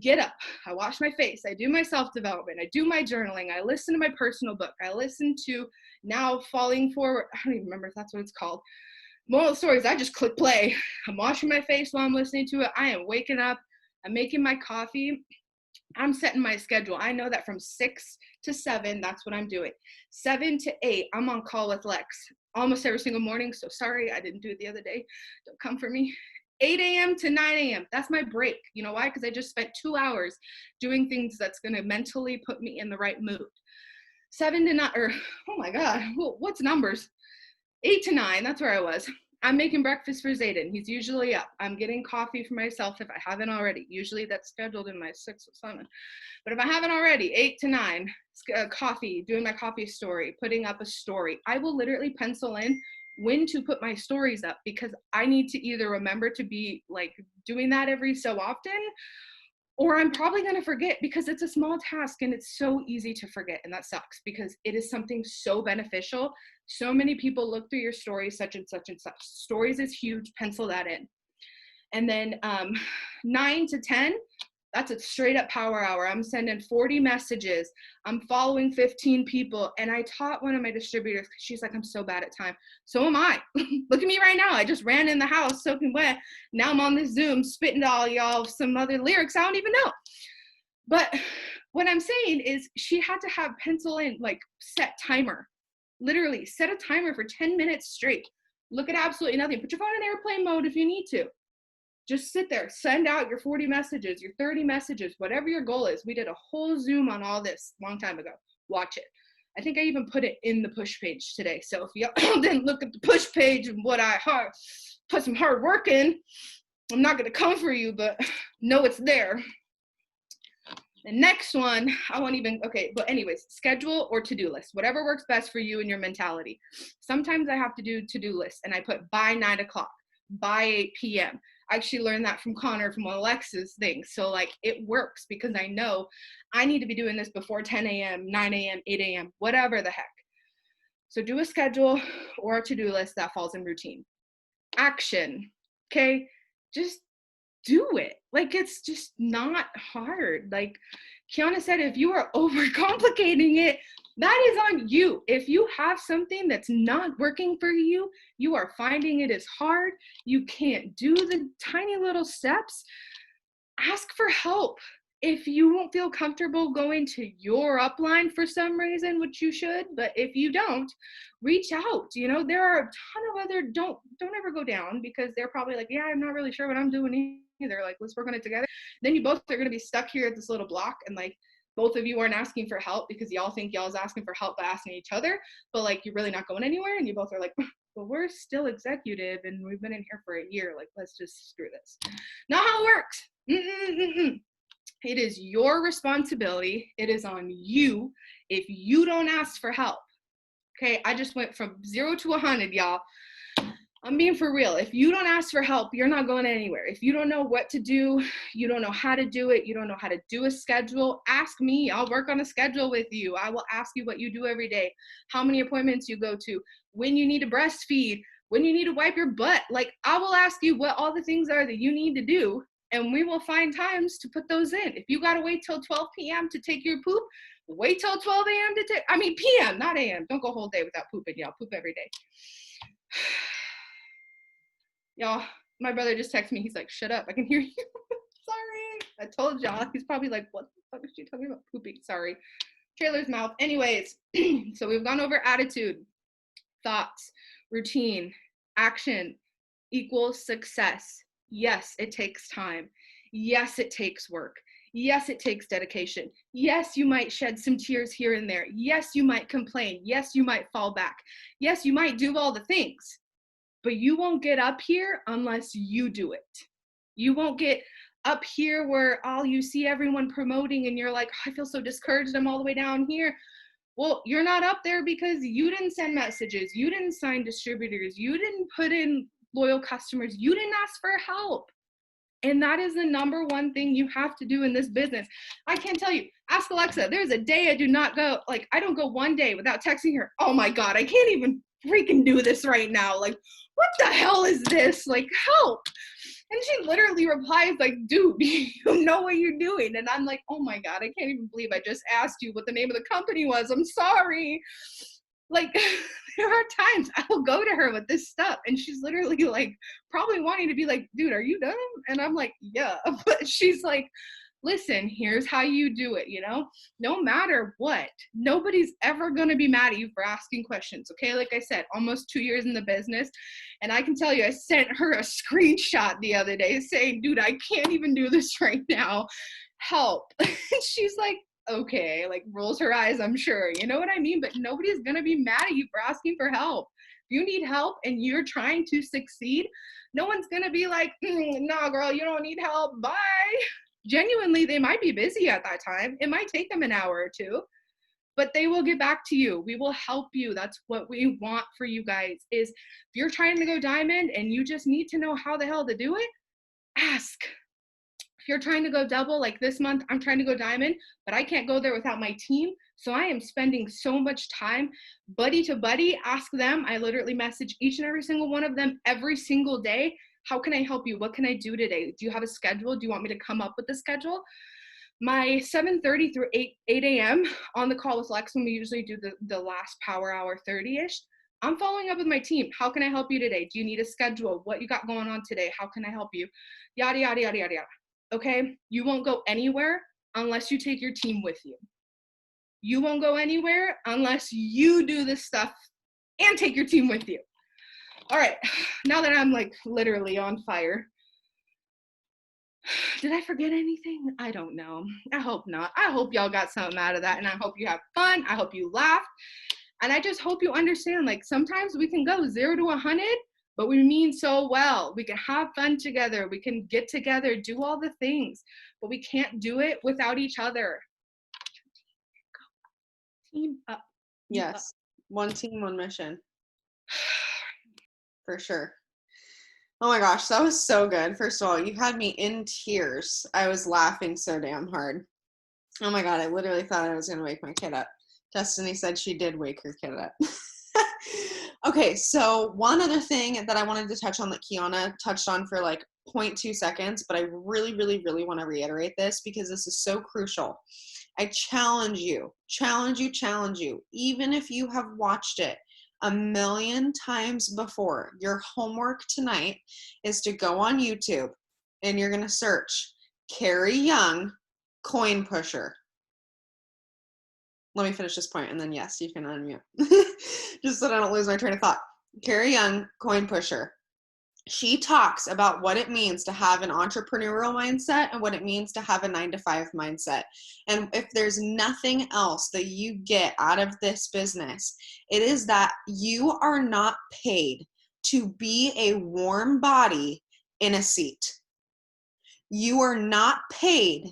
get up. I wash my face. I do my self-development. I do my journaling. I listen to my personal book. I listen to Now Falling Forward. I don't even remember if that's what it's called. Moral of the story is I just click play. I'm washing my face while I'm listening to it. I am waking up. I'm making my coffee. I'm setting my schedule. I know that from 6 to 7, that's what I'm doing. 7 to 8, I'm on call with Lex almost every single morning. So sorry, I didn't do it the other day. Don't come for me. 8 a.m. to 9 a.m. That's my break. You know why? Because I just spent 2 hours doing things that's going to mentally put me in the right mood. 7 to 9, or oh my God, what's numbers? 8 to 9, that's where I was. I'm making breakfast for Zayden. He's usually up. I'm getting coffee for myself if I haven't already. Usually that's scheduled in my 6 or 7. But if I haven't already, 8 to 9, coffee, doing my coffee story, putting up a story. I will literally pencil in when to put my stories up because I need to either remember to be like doing that every so often, or I'm probably going to forget because it's a small task and it's so easy to forget. And that sucks because it is something so beneficial. So many people look through your stories, such and such and such. Stories is huge. Pencil that in. And then 9 to 10, that's a straight up power hour. I'm sending 40 messages. I'm following 15 people. And I taught one of my distributors because she's like, I'm so bad at time. So am I. Look at me right now. I just ran in the house soaking wet. Now I'm on this Zoom spitting to all y'all some other lyrics I don't even know. But what I'm saying is she had to have pencil in, like set timer. Literally set a timer for 10 minutes straight. Look at absolutely nothing. Put your phone in airplane mode if you need to. Just sit there, send out your 40 messages, your 30 messages, whatever your goal is. We did a whole Zoom on all this a long time ago. Watch it. I think I even put it in the push page today. So if y'all didn't look at the push page and what I put some hard work in, I'm not going to come for you, but know it's there. The next one, I won't even, okay, but anyways, schedule or to-do list, whatever works best for you and your mentality. Sometimes I have to do to-do lists and I put by 9 o'clock, by 8 p.m. I actually learned that from Connor from Alexa's thing. So like it works because I know I need to be doing this before 10 a.m., 9 a.m., 8 a.m., whatever the heck. So do a schedule or a to-do list that falls in routine. Action, okay? Just do it. Like it's just not hard. Like Kiana said, if you are overcomplicating it, that is on you. If you have something that's not working for you, you are finding it is hard, you can't do the tiny little steps, ask for help. If you won't feel comfortable going to your upline for some reason, which you should, but if you don't, reach out. You know, there are a ton of other, don't ever go down because they're probably like, yeah, I'm not really sure what I'm doing either. Like, let's work on it together. Then you both are going to be stuck here at this little block and like, both of you aren't asking for help because y'all think y'all's asking for help by asking each other, but like you're really not going anywhere and you both are like, well, we're still executive and we've been in here for a year. Like, let's just screw this. Not how it works. It is your responsibility. It is on you if you don't ask for help. Okay, I just went from 0 to 100, y'all. I'm being for real. If you don't ask for help, you're not going anywhere. If you don't know what to do, you don't know how to do it, you don't know how to do a schedule, ask me. I'll work on a schedule with you. I will ask you what you do every day, how many appointments you go to, when you need to breastfeed, when you need to wipe your butt. Like, I will ask you what all the things are that you need to do, and we will find times to put those in. If you got to wait till 12 p.m. to take your poop, wait till 12 a.m. to take, p.m., not a.m. Don't go a whole day without pooping, y'all. Poop every day. Y'all, my brother just texted me. He's like, shut up. I can hear you. Sorry. I told y'all. He's probably like, what the fuck is she talking about? Pooping. Sorry. Trailer's mouth. Anyways, so we've gone over attitude, thoughts, routine, action equals success. Yes, it takes time. Yes, it takes work. Yes, it takes dedication. Yes, you might shed some tears here and there. Yes, you might complain. Yes, you might fall back. Yes, you might do all the things. But you won't get up here unless you do it. You won't get up here where all you see everyone promoting and you're like, oh, I feel so discouraged, I'm all the way down here. Well, you're not up there because you didn't send messages, you didn't sign distributors, you didn't put in loyal customers, you didn't ask for help. And that is the number one thing you have to do in this business. I can't tell you, ask Alexa, there's a day I do not go, like I don't go one day without texting her, oh my God, I can't even freaking do this right now. Like, what the hell is this? Like, help. And she literally replies like, dude, you know what you're doing. And I'm like, oh my God, I can't even believe I just asked you what the name of the company was. I'm sorry. Like, there are times I will go to her with this stuff and she's literally like, probably wanting to be like, dude, are you done? And I'm like, yeah. But she's like, listen, here's how you do it, no matter what. Nobody's ever going to be mad at you for asking questions, okay? Like I said, almost 2 years in the business, and I can tell you, I sent her a screenshot the other day saying, dude, I can't even do this right now. Help. She's like, okay, like rolls her eyes, I'm sure. You know what I mean? But nobody's going to be mad at you for asking for help. If you need help and you're trying to succeed, no one's going to be like, nah, girl, you don't need help. Bye. Genuinely, they might be busy at that time. It might take them an hour or two, but they will get back to you. We will help you. That's what we want for you guys, is if you're trying to go diamond and you just need to know how the hell to do it, ask. If you're trying to go double, like this month, I'm trying to go diamond, but I can't go there without my team. So I am spending so much time buddy to buddy. Ask them. I literally message each and every single one of them every single day. How can I help you? What can I do today? Do you have a schedule? Do you want me to come up with the schedule? My 7:30 through 8 a.m. on the call with Lex, when we usually do the last power hour 30-ish, I'm following up with my team. How can I help you today? Do you need a schedule? What you got going on today? How can I help you? Yada, yada, yada, yada, yada. Okay? You won't go anywhere unless you take your team with you. You won't go anywhere unless you do this stuff and take your team with you. All right, now that I'm like literally on fire, did I forget anything? I don't know. I hope not. I hope y'all got something out of that, and I hope you have fun. I hope you laughed, and I just hope you understand, like, sometimes we can go 0 to 100, but we mean so well. We can have fun together. We can get together, do all the things, but we can't do it without each other. Team up. Yes. One team, one mission. For sure. Oh my gosh, that was so good. First of all, you had me in tears. I was laughing so damn hard. Oh my God, I literally thought I was going to wake my kid up. Destiny said she did wake her kid up. Okay, so one other thing that I wanted to touch on that Kiana touched on for like 0.2 seconds, but I really, really, really want to reiterate this because this is so crucial. I challenge you, even if you have watched it a million times before, your homework tonight is to go on YouTube and you're going to search Carrie Young coin pusher. Let me finish this point and then yes, you can unmute. Just so that I don't lose my train of thought. Carrie Young, coin pusher. She talks about what it means to have an entrepreneurial mindset and what it means to have a 9-to-5 mindset. And if there's nothing else that you get out of this business, it is that you are not paid to be a warm body in a seat. You are not paid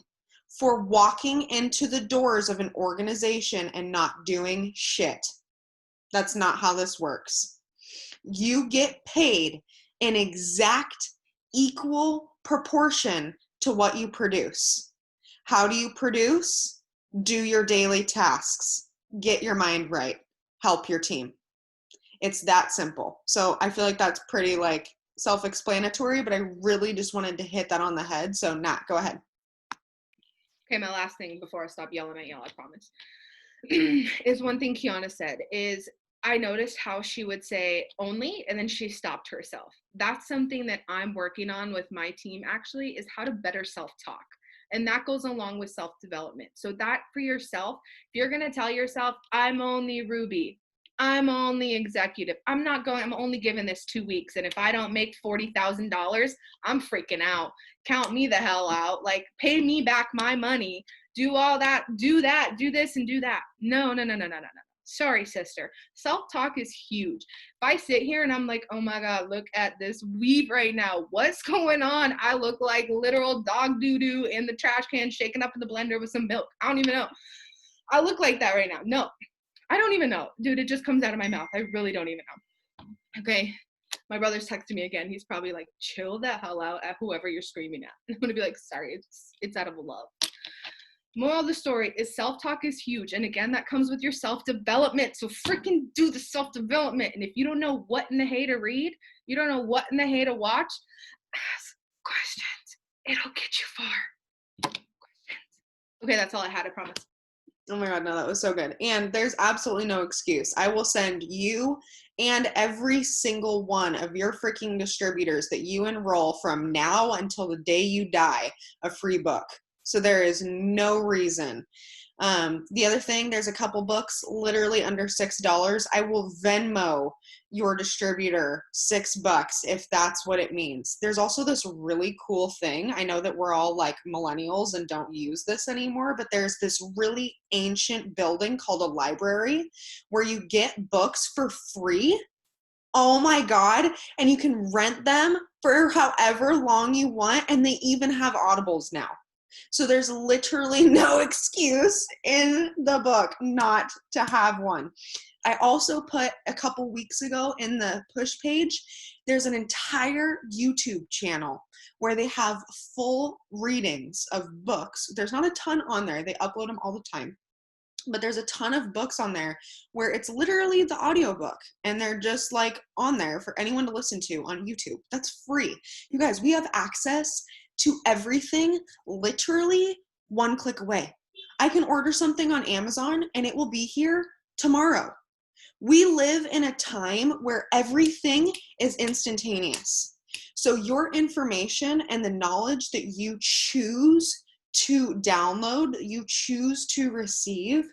for walking into the doors of an organization and not doing shit. That's not how this works. You get paid in exact equal proportion to what you produce. How do you produce? Do your daily tasks. Get your mind right. Help your team. It's that simple. So I feel like that's pretty like self-explanatory, but I really just wanted to hit that on the head. So Nat, go ahead. Okay, my last thing before I stop yelling at y'all, I promise, is one thing Kiana said is I noticed how she would say only, and then she stopped herself. That's something that I'm working on with my team actually, is how to better self-talk. And that goes along with self-development. So that for yourself, if you're going to tell yourself, I'm only Ruby, I'm only executive, I'm only given this 2 weeks. And if I don't make $40,000, I'm freaking out. Count me the hell out. Like, pay me back my money. Do all that, do this and do that. No. Sorry, sister. Self-talk is huge. If I sit here and I'm like, oh my God, look at this weave right now. What's going on? I look like literal dog doo-doo in the trash can shaken up in the blender with some milk. I don't even know. I look like that right now. No, I don't even know. Dude, it just comes out of my mouth. I really don't even know. Okay. My brother's texting me again. He's probably like, chill the hell out at whoever you're screaming at. I'm going to be like, sorry, it's out of love. Moral of the story is self-talk is huge. And again, that comes with your self-development. So freaking do the self-development. And if you don't know what in the hay to read, you don't know what in the hay to watch, ask questions. It'll get you far. Questions. Okay, that's all I had, I promise. Oh my God, no, that was so good. And there's absolutely no excuse. I will send you and every single one of your freaking distributors that you enroll from now until the day you die a free book. So there is no reason. The other thing, there's a couple books literally under $6. I will Venmo your distributor $6 if that's what it means. There's also this really cool thing. I know that we're all like millennials and don't use this anymore, but there's this really ancient building called a library where you get books for free. Oh my God. And you can rent them for however long you want. And they even have audibles now. So there's literally no excuse in the book not to have one. I also put a couple weeks ago in the push page, there's an entire YouTube channel where they have full readings of books. There's not a ton on there. They upload them all the time. But there's a ton of books on there where it's literally the audiobook and they're just like on there for anyone to listen to on YouTube. That's free. You guys, we have access to everything literally one click away. I can order something on Amazon and it will be here tomorrow. We live in a time where everything is instantaneous. So your information and the knowledge that you choose to download, you choose to receive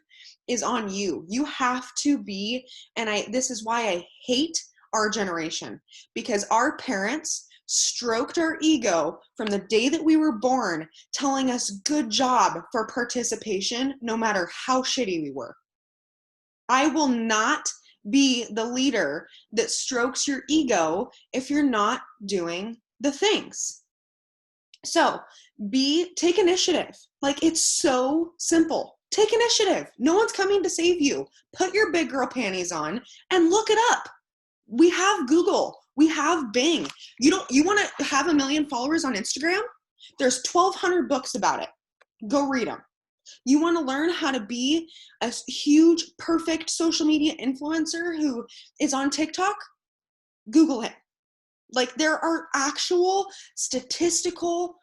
is on you. You have to be, and this is why I hate our generation, because our parents stroked our ego from the day that we were born, telling us good job for participation, no matter how shitty we were. I will not be the leader that strokes your ego if you're not doing the things. So take initiative. Like, it's so simple. Take initiative. No one's coming to save you. Put your big girl panties on and look it up. We have Google. We have Bing. You want to have 1 million followers on Instagram? There's 1,200 books about it. Go read them. You want to learn how to be a huge, perfect social media influencer who is on TikTok? Google it. Like, there are actual statistical,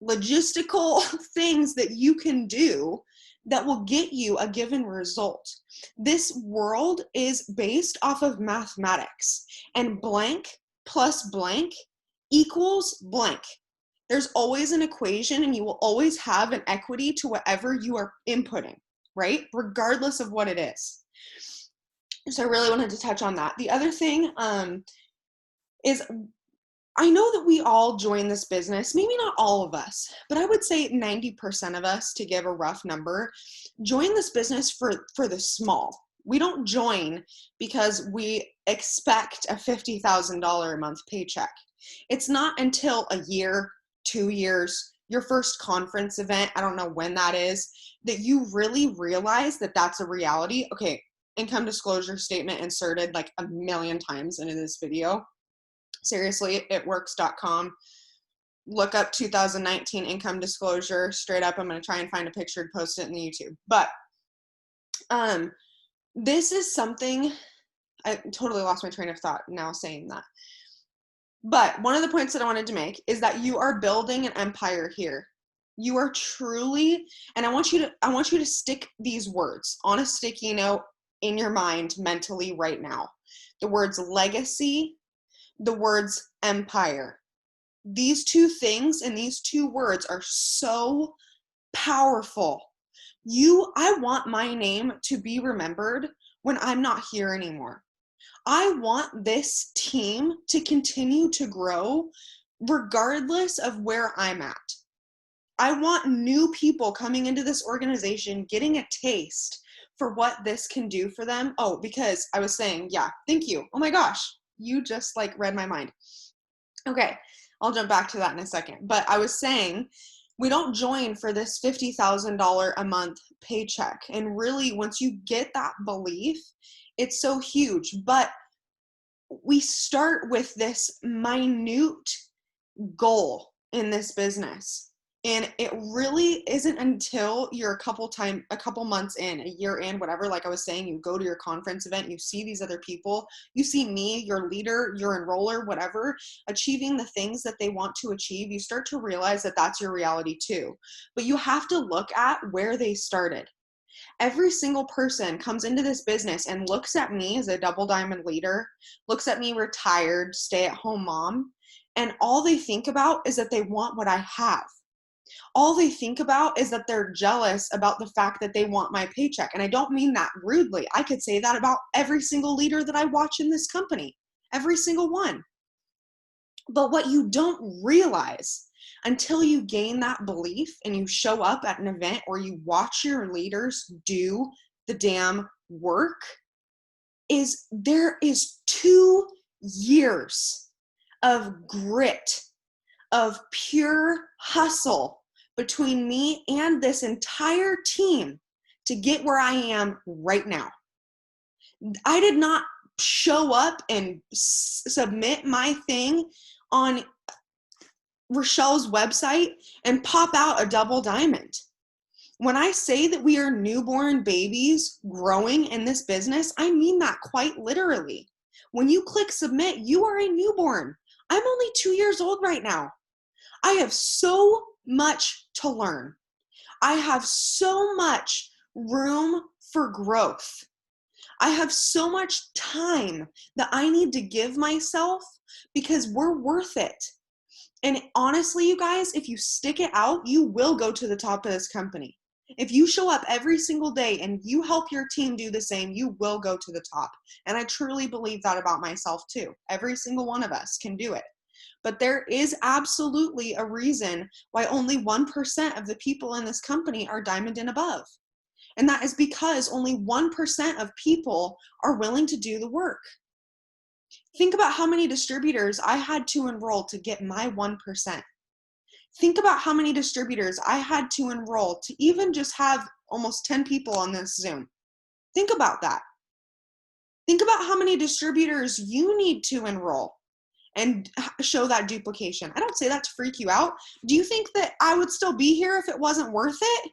logistical things that you can do that will get you a given result. This world is based off of mathematics, and blank plus blank equals blank. There's always an equation, and you will always have an equity to whatever you are inputting, right? Regardless of what it is. So I really wanted to touch on that. The other thing is, I know that we all join this business, maybe not all of us, but I would say 90% of us, to give a rough number, join this business for the small. We don't join because we expect a $50,000 a month paycheck. It's not until a year, 2 years, your first conference event, I don't know when that is, that you really realize that that's a reality. Okay, income disclosure statement inserted like 1 million times into this video. Seriously, ITWORKS.com. Look up 2019 income disclosure. Straight up, I'm going to try and find a picture and post it in the YouTube. But this is something, I totally lost my train of thought now saying that. But one of the points that I wanted to make is that you are building an empire here. You are truly, and I want you to stick these words on a sticky note in your mind mentally right now. The words legacy, the words empire. These two things and these two words are so powerful. I want my name to be remembered when I'm not here anymore. I want this team to continue to grow regardless of where I'm at. I want new people coming into this organization getting a taste for what this can do for them. Oh, because I was saying, yeah, thank you. Oh my gosh, you just like read my mind. Okay, I'll jump back to that in a second. But I was saying, we don't join for this $50,000 a month paycheck. And really, once you get that belief, it's so huge. But we start with this minute goal in this business. And it really isn't until you're a couple months in, a year in, whatever, like I was saying, you go to your conference event, you see these other people, you see me, your leader, your enroller, whatever, achieving the things that they want to achieve, you start to realize that that's your reality too. But you have to look at where they started. Every single person comes into this business and looks at me as a double diamond leader, looks at me retired, stay-at-home mom, and all they think about is that they want what I have. all they think about is that they're jealous about the fact that they want my paycheck. And I don't mean that rudely. I could say that about every single leader that I watch in this company, every single one. But what you don't realize until you gain that belief and you show up at an event or you watch your leaders do the damn work is there is 2 years of grit, of pure hustle between me and this entire team to get where I am right now. I did not show up and submit my thing on Rochelle's website and pop out a double diamond. When I say that we are newborn babies growing in this business, I mean that quite literally. When you click submit, you are a newborn. I'm only 2 years old right now. I have so much to learn. I have so much room for growth. I have so much time that I need to give myself because we're worth it. And honestly, you guys, if you stick it out, you will go to the top of this company. If you show up every single day and you help your team do the same, you will go to the top. And I truly believe that about myself too. Every single one of us can do it. But there is absolutely a reason why only 1% of the people in this company are diamond and above. And that is because only 1% of people are willing to do the work. Think about how many distributors I had to enroll to get my 1%. Think about how many distributors I had to enroll to even just have almost 10 people on this Zoom. Think about that. Think about how many distributors you need to enroll and show that duplication. I don't say that to freak you out. Do you think that I would still be here if it wasn't worth it?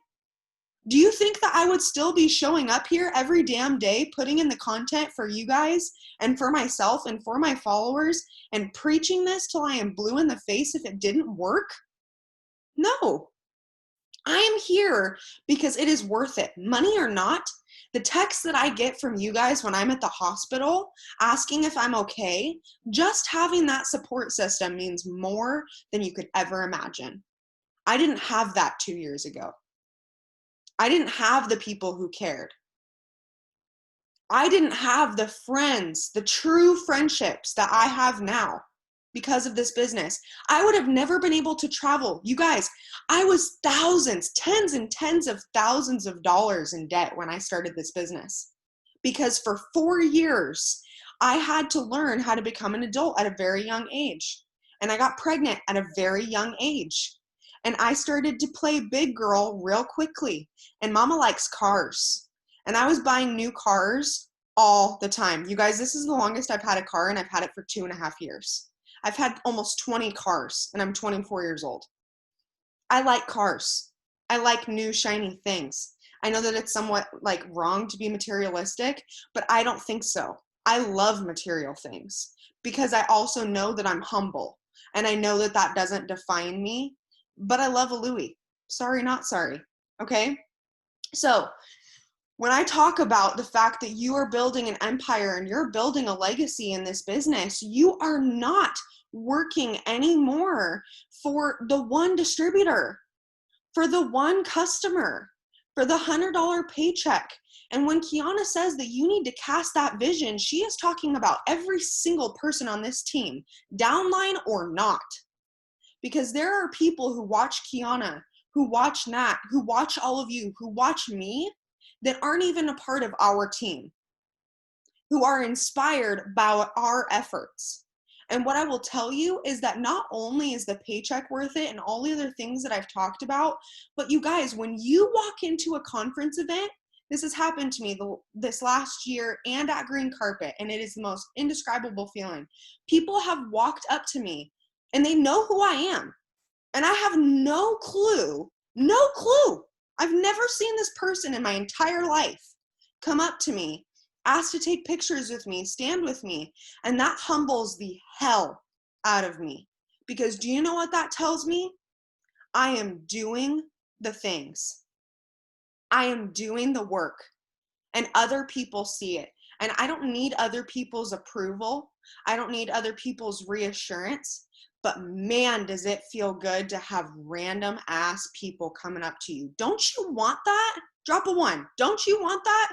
Do you think that I would still be showing up here every damn day, putting in the content for you guys and for myself and for my followers and preaching this till I am blue in the face if it didn't work? No. I am here because it is worth it. Money or not, the text that I get from you guys when I'm at the hospital asking if I'm okay, just having that support system means more than you could ever imagine. I didn't have that 2 years ago. I didn't have the people who cared. I didn't have the friends, the true friendships that I have now because of this business. I would have never been able to travel. You guys, I was thousands, tens and tens of thousands of dollars in debt when I started this business because for 4 years, I had to learn how to become an adult at a very young age. And I got pregnant at a very young age. And I started to play big girl real quickly. And mama likes cars. And I was buying new cars all the time. You guys, this is the longest I've had a car, and I've had it for 2.5 years. I've had almost 20 cars, and I'm 24 years old. I like cars. I like new shiny things. I know that it's somewhat like wrong to be materialistic, but I don't think so. I love material things because I also know that I'm humble, and I know that that doesn't define me. But I love a Louis. Sorry, not sorry. Okay? So when I talk about the fact that you are building an empire and you're building a legacy in this business, you are not working anymore for the one distributor, for the one customer, for the $100 paycheck. And when Kiana says that you need to cast that vision, she is talking about every single person on this team, downline or not. Because there are people who watch Kiana, who watch Nat, who watch all of you, who watch me, that aren't even a part of our team, who are inspired by our efforts. And what I will tell you is that not only is the paycheck worth it and all the other things that I've talked about, but you guys, when you walk into a conference event, this has happened to me this last year and at Green Carpet, and it is the most indescribable feeling. People have walked up to me and they know who I am. And I have no clue. I've never seen this person in my entire life come up to me, ask to take pictures with me, stand with me. And that humbles the hell out of me. Because do you know what that tells me? I am doing the things. I am doing the work. And other people see it. And I don't need other people's approval. I don't need other people's reassurance. but man, does it feel good to have random ass people coming up to you. Don't you want that? Drop a 1. Don't you want that?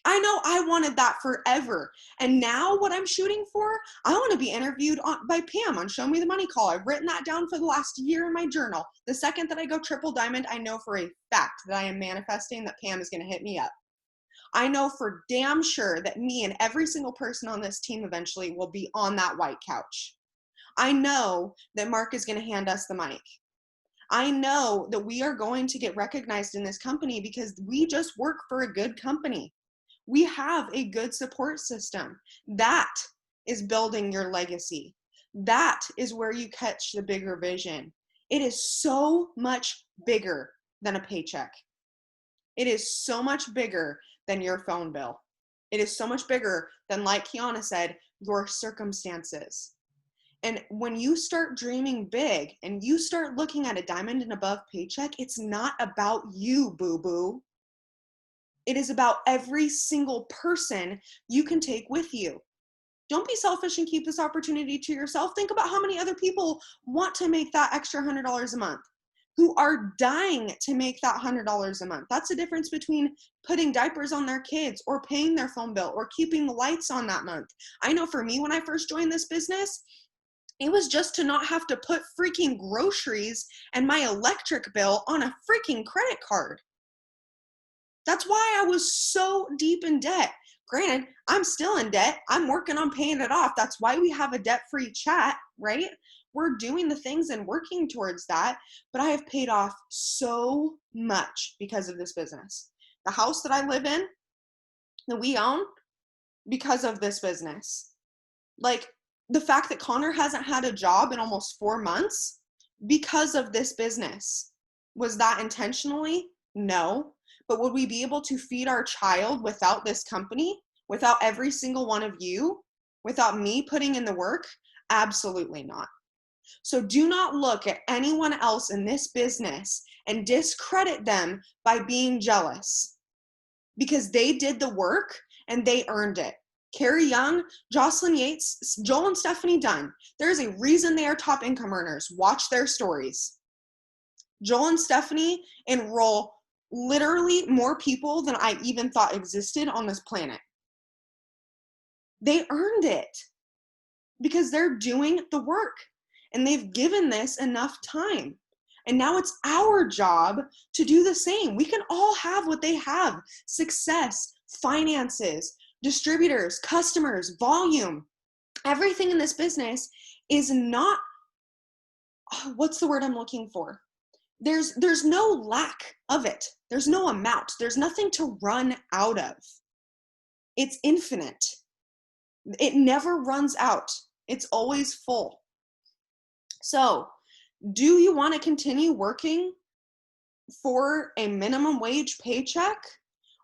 I know I wanted that forever. And now what I'm shooting for, I want to be interviewed by Pam on Show Me the Money Call. I've written that down for the last year in my journal. The second that I go triple diamond, I know for a fact that I am manifesting that Pam is going to hit me up. I know for damn sure that me and every single person on this team eventually will be on that white couch. I know that Mark is going to hand us the mic. I know that we are going to get recognized in this company because we just work for a good company. We have a good support system. That is building your legacy. That is where you catch the bigger vision. It is so much bigger than a paycheck. It is so much bigger than your phone bill. It is so much bigger than, like Kiana said, your circumstances. And when you start dreaming big and you start looking at a diamond and above paycheck, it's not about you, boo-boo. It is about every single person you can take with you. Don't be selfish and keep this opportunity to yourself. Think about how many other people want to make that extra $100 a month, who are dying to make that $100 a month. That's the difference between putting diapers on their kids or paying their phone bill or keeping the lights on that month. I know for me, when I first joined this business, it was just to not have to put freaking groceries and my electric bill on a freaking credit card. That's why I was so deep in debt. Granted, I'm still in debt. I'm working on paying it off. That's why we have a debt-free chat, right? We're doing the things and working towards that, but I have paid off so much because of this business. The house that I live in, that we own, because of this business. Like, the fact that Connor hasn't had a job in almost 4 months because of this business. Was that intentionally? No. But would we be able to feed our child without this company? Without every single one of you? Without me putting in the work? Absolutely not. So do not look at anyone else in this business and discredit them by being jealous, because they did the work and they earned it. Carrie Young, Jocelyn Yates, Joel and Stephanie Dunn. There's a reason they are top income earners. Watch their stories. Joel and Stephanie enroll literally more people than I even thought existed on this planet. They earned it because they're doing the work and they've given this enough time. And now it's our job to do the same. We can all have what they have: success, finances, distributors, customers, volume. Everything in this business is not, what's the word I'm looking for? There's no lack of it. There's no amount. There's nothing to run out of. It's infinite. It never runs out. It's always full. So, do you want to continue working for a minimum wage paycheck?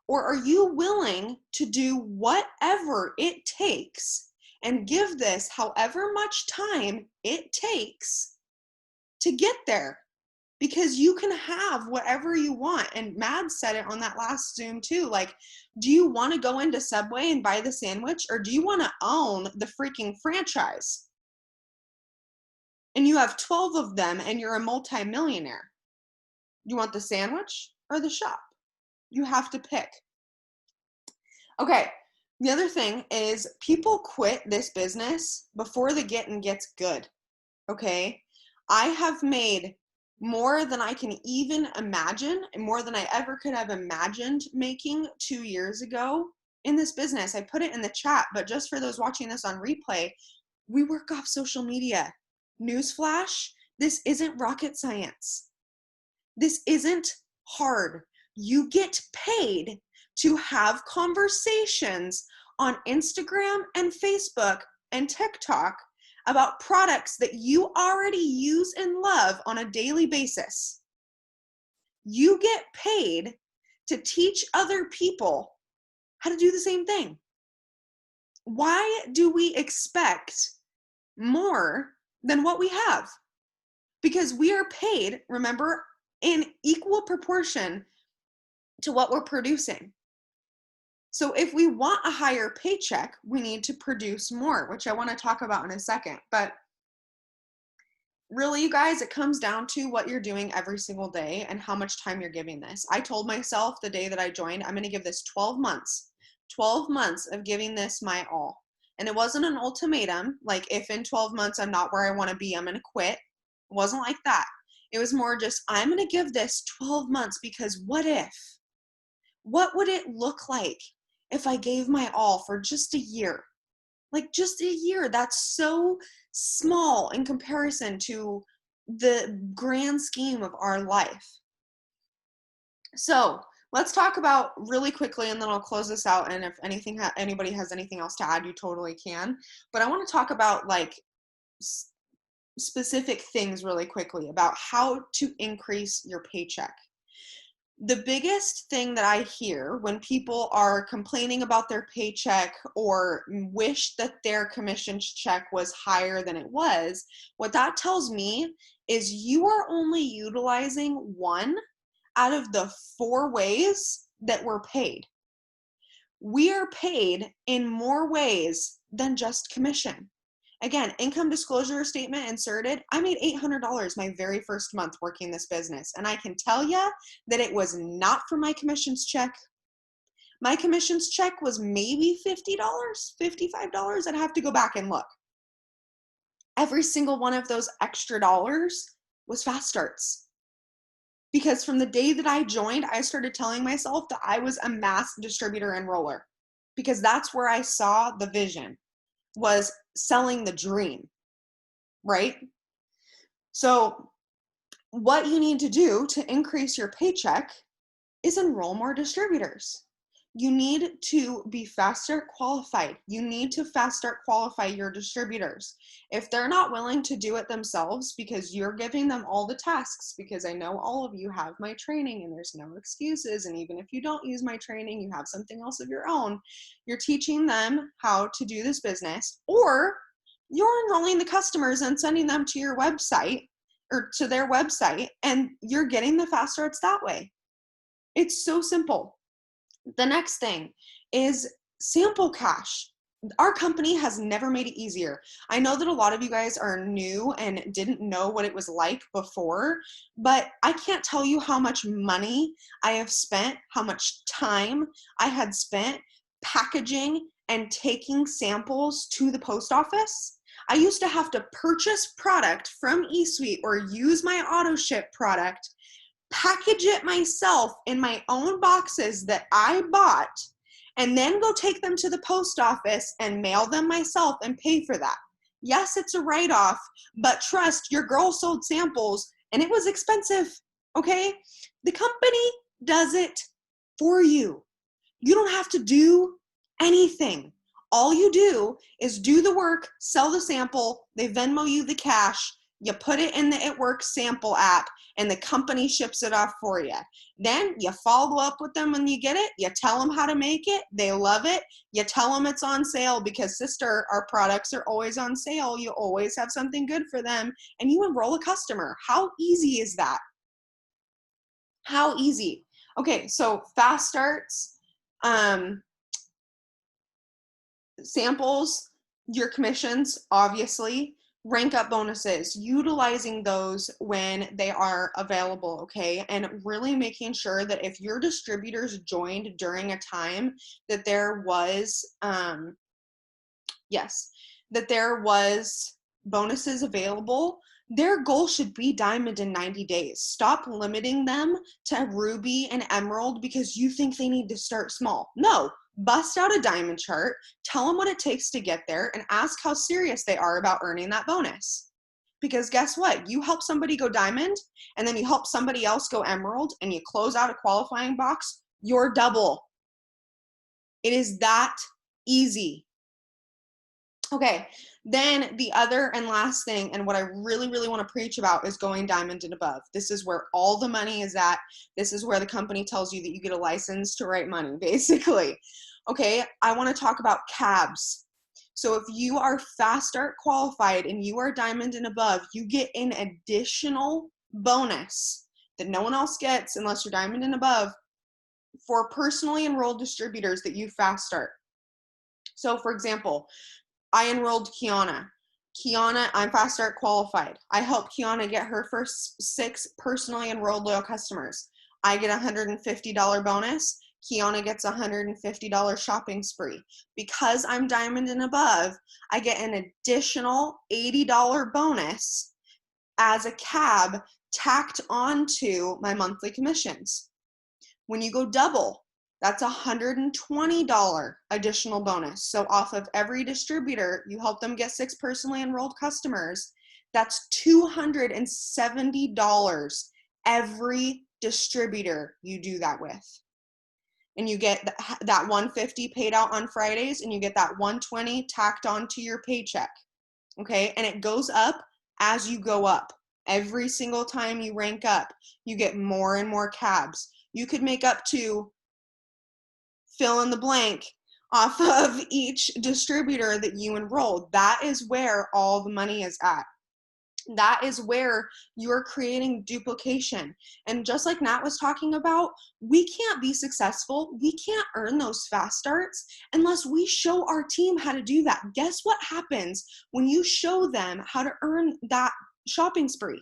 Or are you willing to do whatever it takes and give this however much time it takes to get there? Because you can have whatever you want. And Mads said it on that last Zoom too. Like, do you want to go into Subway and buy the sandwich, or do you want to own the freaking franchise? And you have 12 of them and you're a multimillionaire. You want the sandwich or the shop? You have to pick. Okay, the other thing is people quit this business before the getting gets good. Okay, I have made more than I can even imagine, and more than I ever could have imagined making 2 years ago in this business. I put it in the chat, but just for those watching this on replay, we work off social media. Newsflash, this isn't rocket science. This isn't hard. You get paid to have conversations on Instagram and Facebook and TikTok about products that you already use and love on a daily basis. You get paid to teach other people how to do the same thing. Why do we expect more than what we have? Because we are paid, remember, in equal proportion to what we're producing. So if we want a higher paycheck, we need to produce more, which I want to talk about in a second. But really, you guys, it comes down to what you're doing every single day and how much time you're giving this. I told myself the day that I joined, I'm going to give this 12 months of giving this my all. And it wasn't an ultimatum, like if in 12 months I'm not where I want to be, I'm going to quit. It wasn't like that. It was more just, I'm going to give this 12 months because what would it look like if I gave my all for just a year? Like just a year. That's so small in comparison to the grand scheme of our life. So let's talk about really quickly, and then I'll close this out. And if anybody has anything else to add, you totally can. But I want to talk about like specific things really quickly about how to increase your paycheck. The biggest thing that I hear when people are complaining about their paycheck or wish that their commission check was higher than it was, what that tells me is you are only utilizing one out of the 4 ways that we're paid. We are paid in more ways than just commission. Again, income disclosure statement inserted. I made $800 my very first month working this business. And I can tell you that it was not for my commissions check. My commissions check was maybe $50, $55. I'd have to go back and look. Every single one of those extra dollars was fast starts. Because from the day that I joined, I started telling myself that I was a mass distributor enroller. Because that's where I saw the vision, was selling the dream, right? So what you need to do to increase your paycheck is enroll more distributors. You need to be fast start qualified. You need to fast start qualify your distributors. If they're not willing to do it themselves because you're giving them all the tasks, because I know all of you have my training and there's no excuses, and even if you don't use my training, you have something else of your own, you're teaching them how to do this business, or you're enrolling the customers and sending them to your website or to their website, and you're getting the fast starts that way. It's so simple. The next thing is sample cash. Our company has never made it easier. I know that a lot of you guys are new and didn't know what it was like before, but I can't tell you how much money I have spent, how much time I had spent packaging and taking samples to the post office. I used to have to purchase product from eSuite or use my auto ship product, package it myself in my own boxes that I bought, and then go take them to the post office and mail them myself and pay for that. Yes, it's a write-off, but trust, your girl sold samples and it was expensive, okay? The company does it for you. You don't have to do anything. All you do is do the work, sell the sample, they Venmo you the cash, you put it in the ITWORKS sample app, and the company ships it off for you. Then you follow up with them when you get it. You tell them how to make it. They love it. You tell them it's on sale because, sister, our products are always on sale. You always have something good for them, and you enroll a customer. How easy is that? How easy? Okay, so fast starts, samples, your commissions, obviously, rank up bonuses, utilizing those when they are available, okay? And really making sure that if your distributors joined during a time that there was, that there was bonuses available, their goal should be diamond in 90 days. Stop limiting them to ruby and emerald because you think they need to start small. No. Bust out a diamond chart, tell them what it takes to get there, and ask how serious they are about earning that bonus. Because guess what? You help somebody go diamond, and then you help somebody else go emerald, and you close out a qualifying box, you're double. It is that easy. Okay, then the other and last thing, and what I really, really want to preach about, is going diamond and above. This is where all the money is at. This is where the company tells you that you get a license to write money, basically. Okay, I want to talk about cabs. So if you are fast start qualified and you are diamond and above, you get an additional bonus that no one else gets unless you're diamond and above for personally enrolled distributors that you fast start. So for example, I enrolled Kiana. Kiana, I'm Fast Start qualified. I helped Kiana get her first 6 personally enrolled loyal customers. I get a $150 bonus. Kiana gets a $150 shopping spree. Because I'm diamond and above, I get an additional $80 bonus as a cab tacked onto my monthly commissions. When you go double, that's a $120 additional bonus. So off of every distributor, you help them get 6 personally enrolled customers. That's $270 every distributor you do that with. And you get that $150 paid out on Fridays, and you get that $120 tacked onto your paycheck. Okay, and it goes up as you go up. Every single time you rank up, you get more and more cabs. You could make up to fill in the blank off of each distributor that you enrolled. That is where all the money is at. That is where you're creating duplication. And just like Nat was talking about, we can't be successful. We can't earn those fast starts unless we show our team how to do that. Guess what happens when you show them how to earn that shopping spree?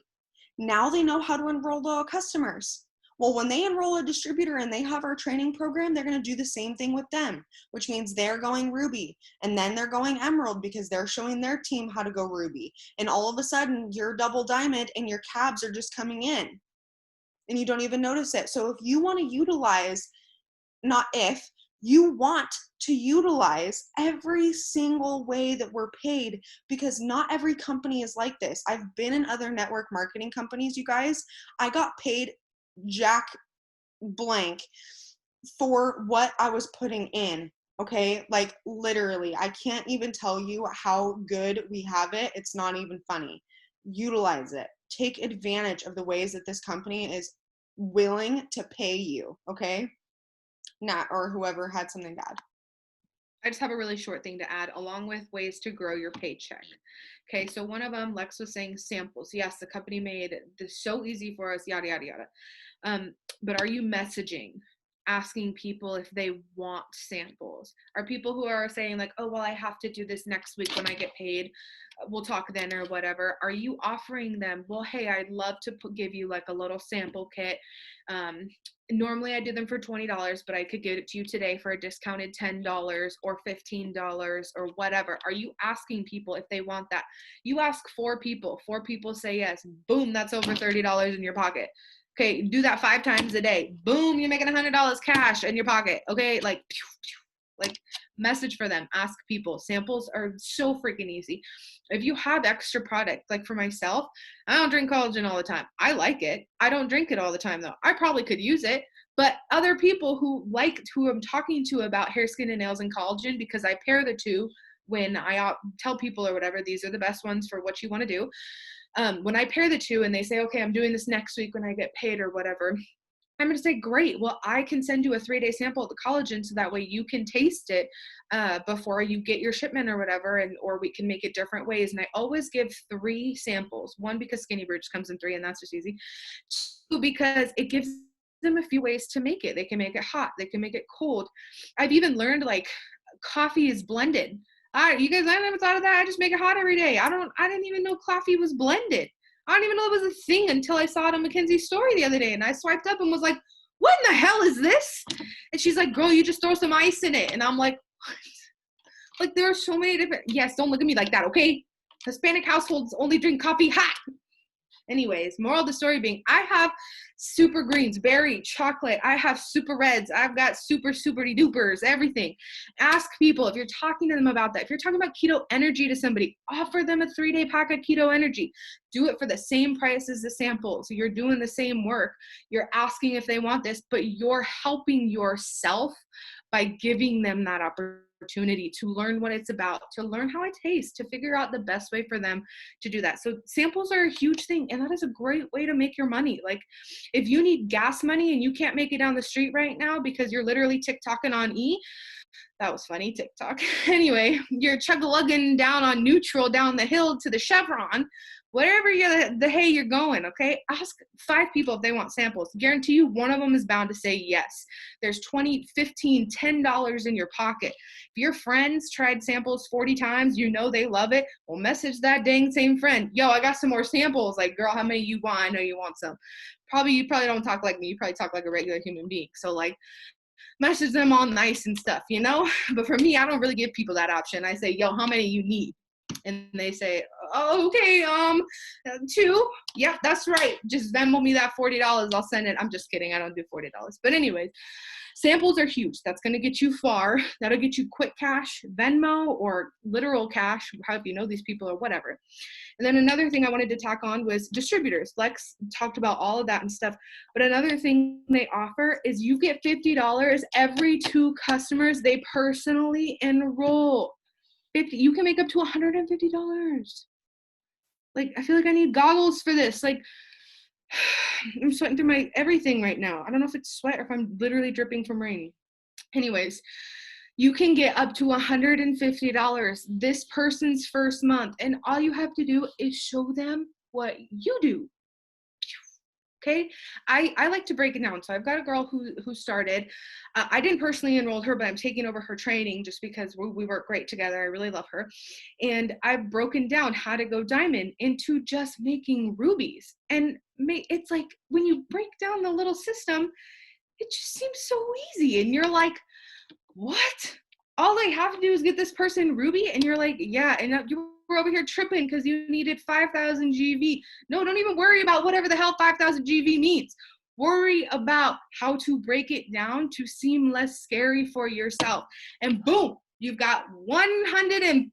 Now they know how to enroll loyal customers. Well, when they enroll a distributor and they have our training program, they're going to do the same thing with them, which means they're going Ruby, and then they're going Emerald because they're showing their team how to go Ruby. And all of a sudden, you're double diamond and your cabs are just coming in, and you don't even notice it. So if you want to utilize, you want to utilize every single way that we're paid, because not every company is like this. I've been in other network marketing companies, you guys. I got paid jack blank for what I was putting in. Okay, like literally, I can't even tell you how good we have it. It's not even funny. Utilize it. Take advantage of the ways that this company is willing to pay you. Okay, Nat or whoever had something to add. I just have a really short thing to add, along with ways to grow your paycheck. Okay, so one of them, Lex was saying samples. Yes, the company made this so easy for us, yada, yada, yada. But are you messaging, asking people if they want samples? Are people who are saying like, oh, well, I have to do this next week when I get paid, we'll talk then or whatever. Are you offering them, well, hey, I'd love to give you like a little sample kit. Normally I do them for $20, but I could get it to you today for a discounted $10 or $15 or whatever. Are you asking people if they want that? You ask 4 people, 4 people say yes, boom, that's over $30 in your pocket. Okay, do that 5 times a day. Boom, you're making $100 cash in your pocket. Okay, like message for them, ask people. Samples are so freaking easy. If you have extra product, like for myself, I don't drink collagen all the time. I like it. I don't drink it all the time though. I probably could use it, but other people who I'm talking to about hair, skin, and nails and collagen, because I pair the two when I tell people or whatever, these are the best ones for what you want to do. When I pair the two and they say, okay, I'm doing this next week when I get paid or whatever, I'm going to say, great. Well, I can send you a 3-day sample of the collagen so that way you can taste it before you get your shipment or whatever, or we can make it different ways. And I always give 3 samples. 1, because Skinny Brew just comes in 3 and that's just easy. 2, because it gives them a few ways to make it. They can make it hot. They can make it cold. I've even learned like coffee is blended. You guys, I never thought of that. I just make it hot every day. I didn't even know coffee was blended. I don't even know it was a thing until I saw it on Mackenzie's story the other day. And I swiped up and was like, what in the hell is this? And she's like, girl, you just throw some ice in it. And I'm like, what? Like, there are so many different, yes, don't look at me like that, okay? Hispanic households only drink coffee hot. Anyways, moral of the story being, I have super greens, berry, chocolate. I have super reds. I've got super dupers, everything. Ask people if you're talking to them about that. If you're talking about keto energy to somebody, offer them a 3-day pack of keto energy. Do it for the same price as the sample. So you're doing the same work. You're asking if they want this, but you're helping yourself by giving them that opportunity to learn what it's about, to learn how it tastes, to figure out the best way for them to do that. So samples are a huge thing, and that is a great way to make your money. Like if you need gas money and you can't make it down the street right now because you're literally TikToking on that was funny, TikTok. Anyway, you're chug-a-lugging down on neutral down the hill to the Chevron. wherever the hey you're going, okay? Ask 5 people if they want samples. Guarantee you one of them is bound to say yes. There's $20, $15, $10 in your pocket. If your friends tried samples 40 times, you know they love it, well, message that dang same friend. Yo, I got some more samples. Like, girl, how many you want? I know you want some. You probably don't talk like me. You probably talk like a regular human being. So, like, message them all nice and stuff, you know? But for me, I don't really give people that option. I say, yo, how many you need? And they say, oh, okay, 2. Yep, that's right. Just Venmo me that $40. I'll send it. I'm just kidding. I don't do $40. But anyways, samples are huge. That's going to get you far. That'll get you quick cash, Venmo, or literal cash, however you know these people or whatever. And then another thing I wanted to tack on was distributors. Lex talked about all of that and stuff. But another thing they offer is you get $50 every 2 customers they personally enroll. You can make up to $150. Like, I feel like I need goggles for this. Like, I'm sweating through my everything right now. I don't know if it's sweat or if I'm literally dripping from rain. Anyways, you can get up to $150 this person's first month. And all you have to do is show them what you do. Okay, I like to break it down. So I've got a girl who started. I didn't personally enroll her, but I'm taking over her training just because we work great together. I really love her. And I've broken down how to go diamond into just making rubies. And it's like when you break down the little system, it just seems so easy. And you're like, what? All I have to do is get this person ruby? And you're like, yeah. And you were over here tripping because you needed 5,000 GV. No, don't even worry about whatever the hell 5,000 GV means. Worry about how to break it down to seem less scary for yourself. And boom, you've got $150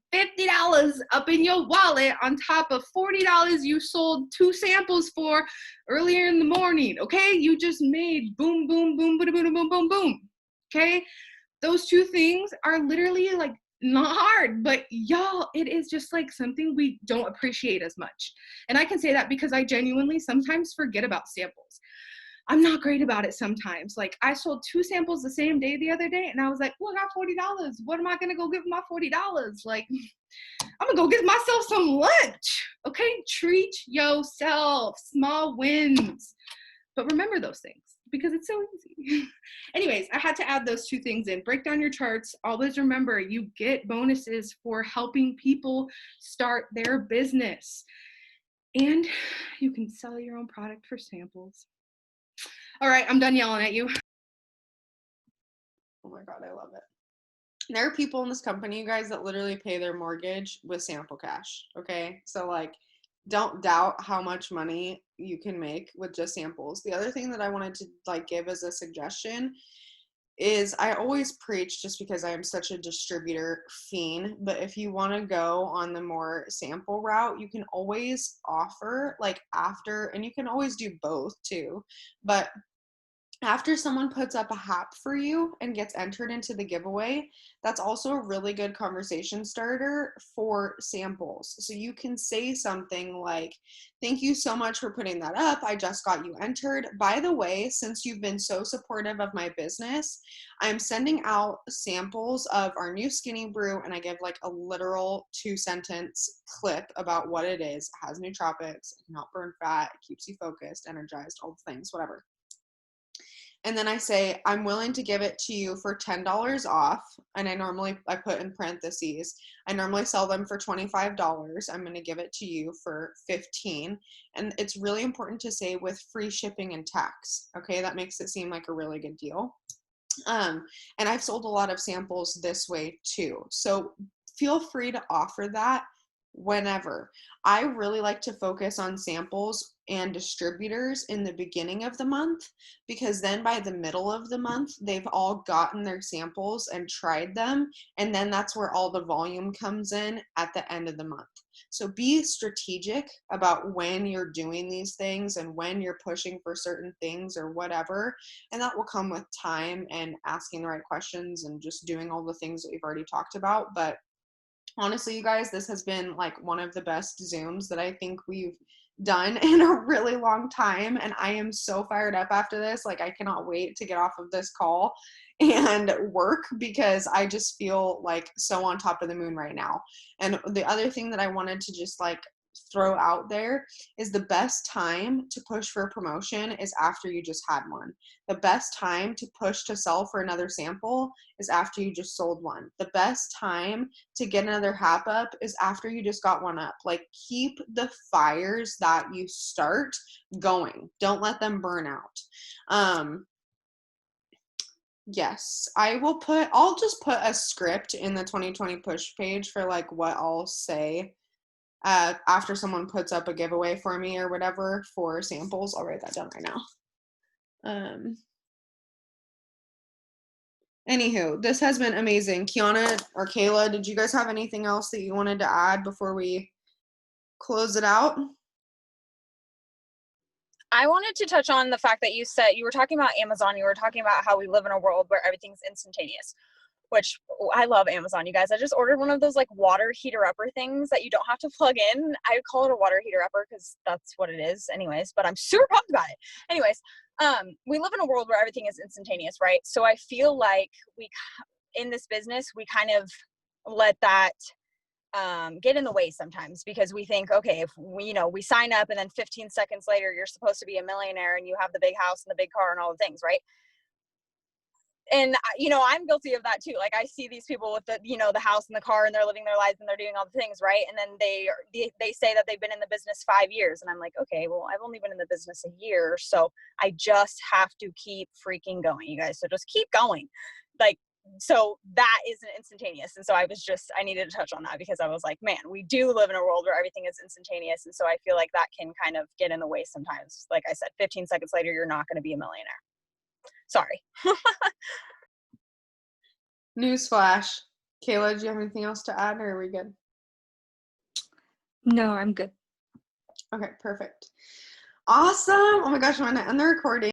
up in your wallet on top of $40 you sold 2 samples for earlier in the morning. Okay, you just made boom, boom, boom, boom, boom, boom, boom, boom. Okay, those 2 things are literally like not hard, but y'all, it is just like something we don't appreciate as much. And I can say that because I genuinely sometimes forget about samples. I'm not great about it sometimes. Like, I sold 2 samples the same day the other day, and I was like, well, I got $40. What am I gonna go give my $40? Like, I'm gonna go get myself some lunch. Okay, treat yourself. Small wins. But remember those things because it's so easy. Anyways, I had to add those 2 things in. Break down your charts. Always remember, you get bonuses for helping people start their business. And you can sell your own product for samples. All right, I'm done yelling at you. Oh my God, I love it. There are people in this company, you guys, that literally pay their mortgage with sample cash, okay? So, like, don't doubt how much money you can make with just samples. The other thing that I wanted to, like, give as a suggestion is I always preach just because I am such a distributor fiend, but if you want to go on the more sample route, you can always offer, like, after, and you can always do both too, but after someone puts up a hap for you and gets entered into the giveaway, that's also a really good conversation starter for samples. So you can say something like, thank you so much for putting that up. I just got you entered. By the way, since you've been so supportive of my business, I'm sending out samples of our new skinny brew, and I give like a literal 2-sentence clip about what it is. It has nootropics, it can help burn fat, it keeps you focused, energized, all the things, whatever. And then I say, I'm willing to give it to you for $10 off. And I put in parentheses, I normally sell them for $25. I'm going to give it to you for $15. And it's really important to say with free shipping and tax. Okay. That makes it seem like a really good deal. And I've sold a lot of samples this way too. So feel free to offer that whenever. I really like to focus on samples and distributors in the beginning of the month, because then by the middle of the month, they've all gotten their samples and tried them. And then that's where all the volume comes in at the end of the month. So be strategic about when you're doing these things and when you're pushing for certain things or whatever. And that will come with time and asking the right questions and just doing all the things that we've already talked about. But honestly, you guys, this has been like one of the best Zooms that I think we've done in a really long time. And I am so fired up after this. Like, I cannot wait to get off of this call and work, because I just feel like so on top of the moon right now. And the other thing that I wanted to just like throw out there is the best time to push for a promotion is after you just had one. The best time to push to sell for another sample is after you just sold one. The best time to get another hap up is after you just got one up. Like, keep the fires that you start going. Don't let them burn out. Yes, I'll just put a script in the 2020 push page for like what I'll say after someone puts up a giveaway for me or whatever for samples. I'll write that down right now. Anywho, this has been amazing. Kiana or Kayla, did you guys have anything else that you wanted to add before we close it out? I wanted to touch on the fact that you said you were talking about Amazon. You were talking about how we live in a world where everything's instantaneous, which I love Amazon, you guys. I just ordered one of those like water heater upper things that you don't have to plug in. I call it a water heater upper because that's what it is anyways, but I'm super pumped about it. Anyways, we live in a world where everything is instantaneous, right? So I feel like in this business, we kind of let that get in the way sometimes because we think, okay, if we sign up and then 15 seconds later you're supposed to be a millionaire and you have the big house and the big car and all the things, right? And I'm guilty of that too. Like, I see these people with the house and the car and they're living their lives and they're doing all the things, right? And then they say that they've been in the business 5 years, and I'm like, okay, well, I've only been in the business a year, so I just have to keep freaking going, you guys. So just keep going. Like, so that isn't instantaneous. And so I needed to touch on that because I was like, man, we do live in a world where everything is instantaneous. And so I feel like that can kind of get in the way sometimes. Like I said, 15 seconds later, you're not going to be a millionaire. Sorry. Newsflash. Kayla, do you have anything else to add, or are we good? No, I'm good. Okay, perfect. Awesome. Oh my gosh, I'm going to end the recording.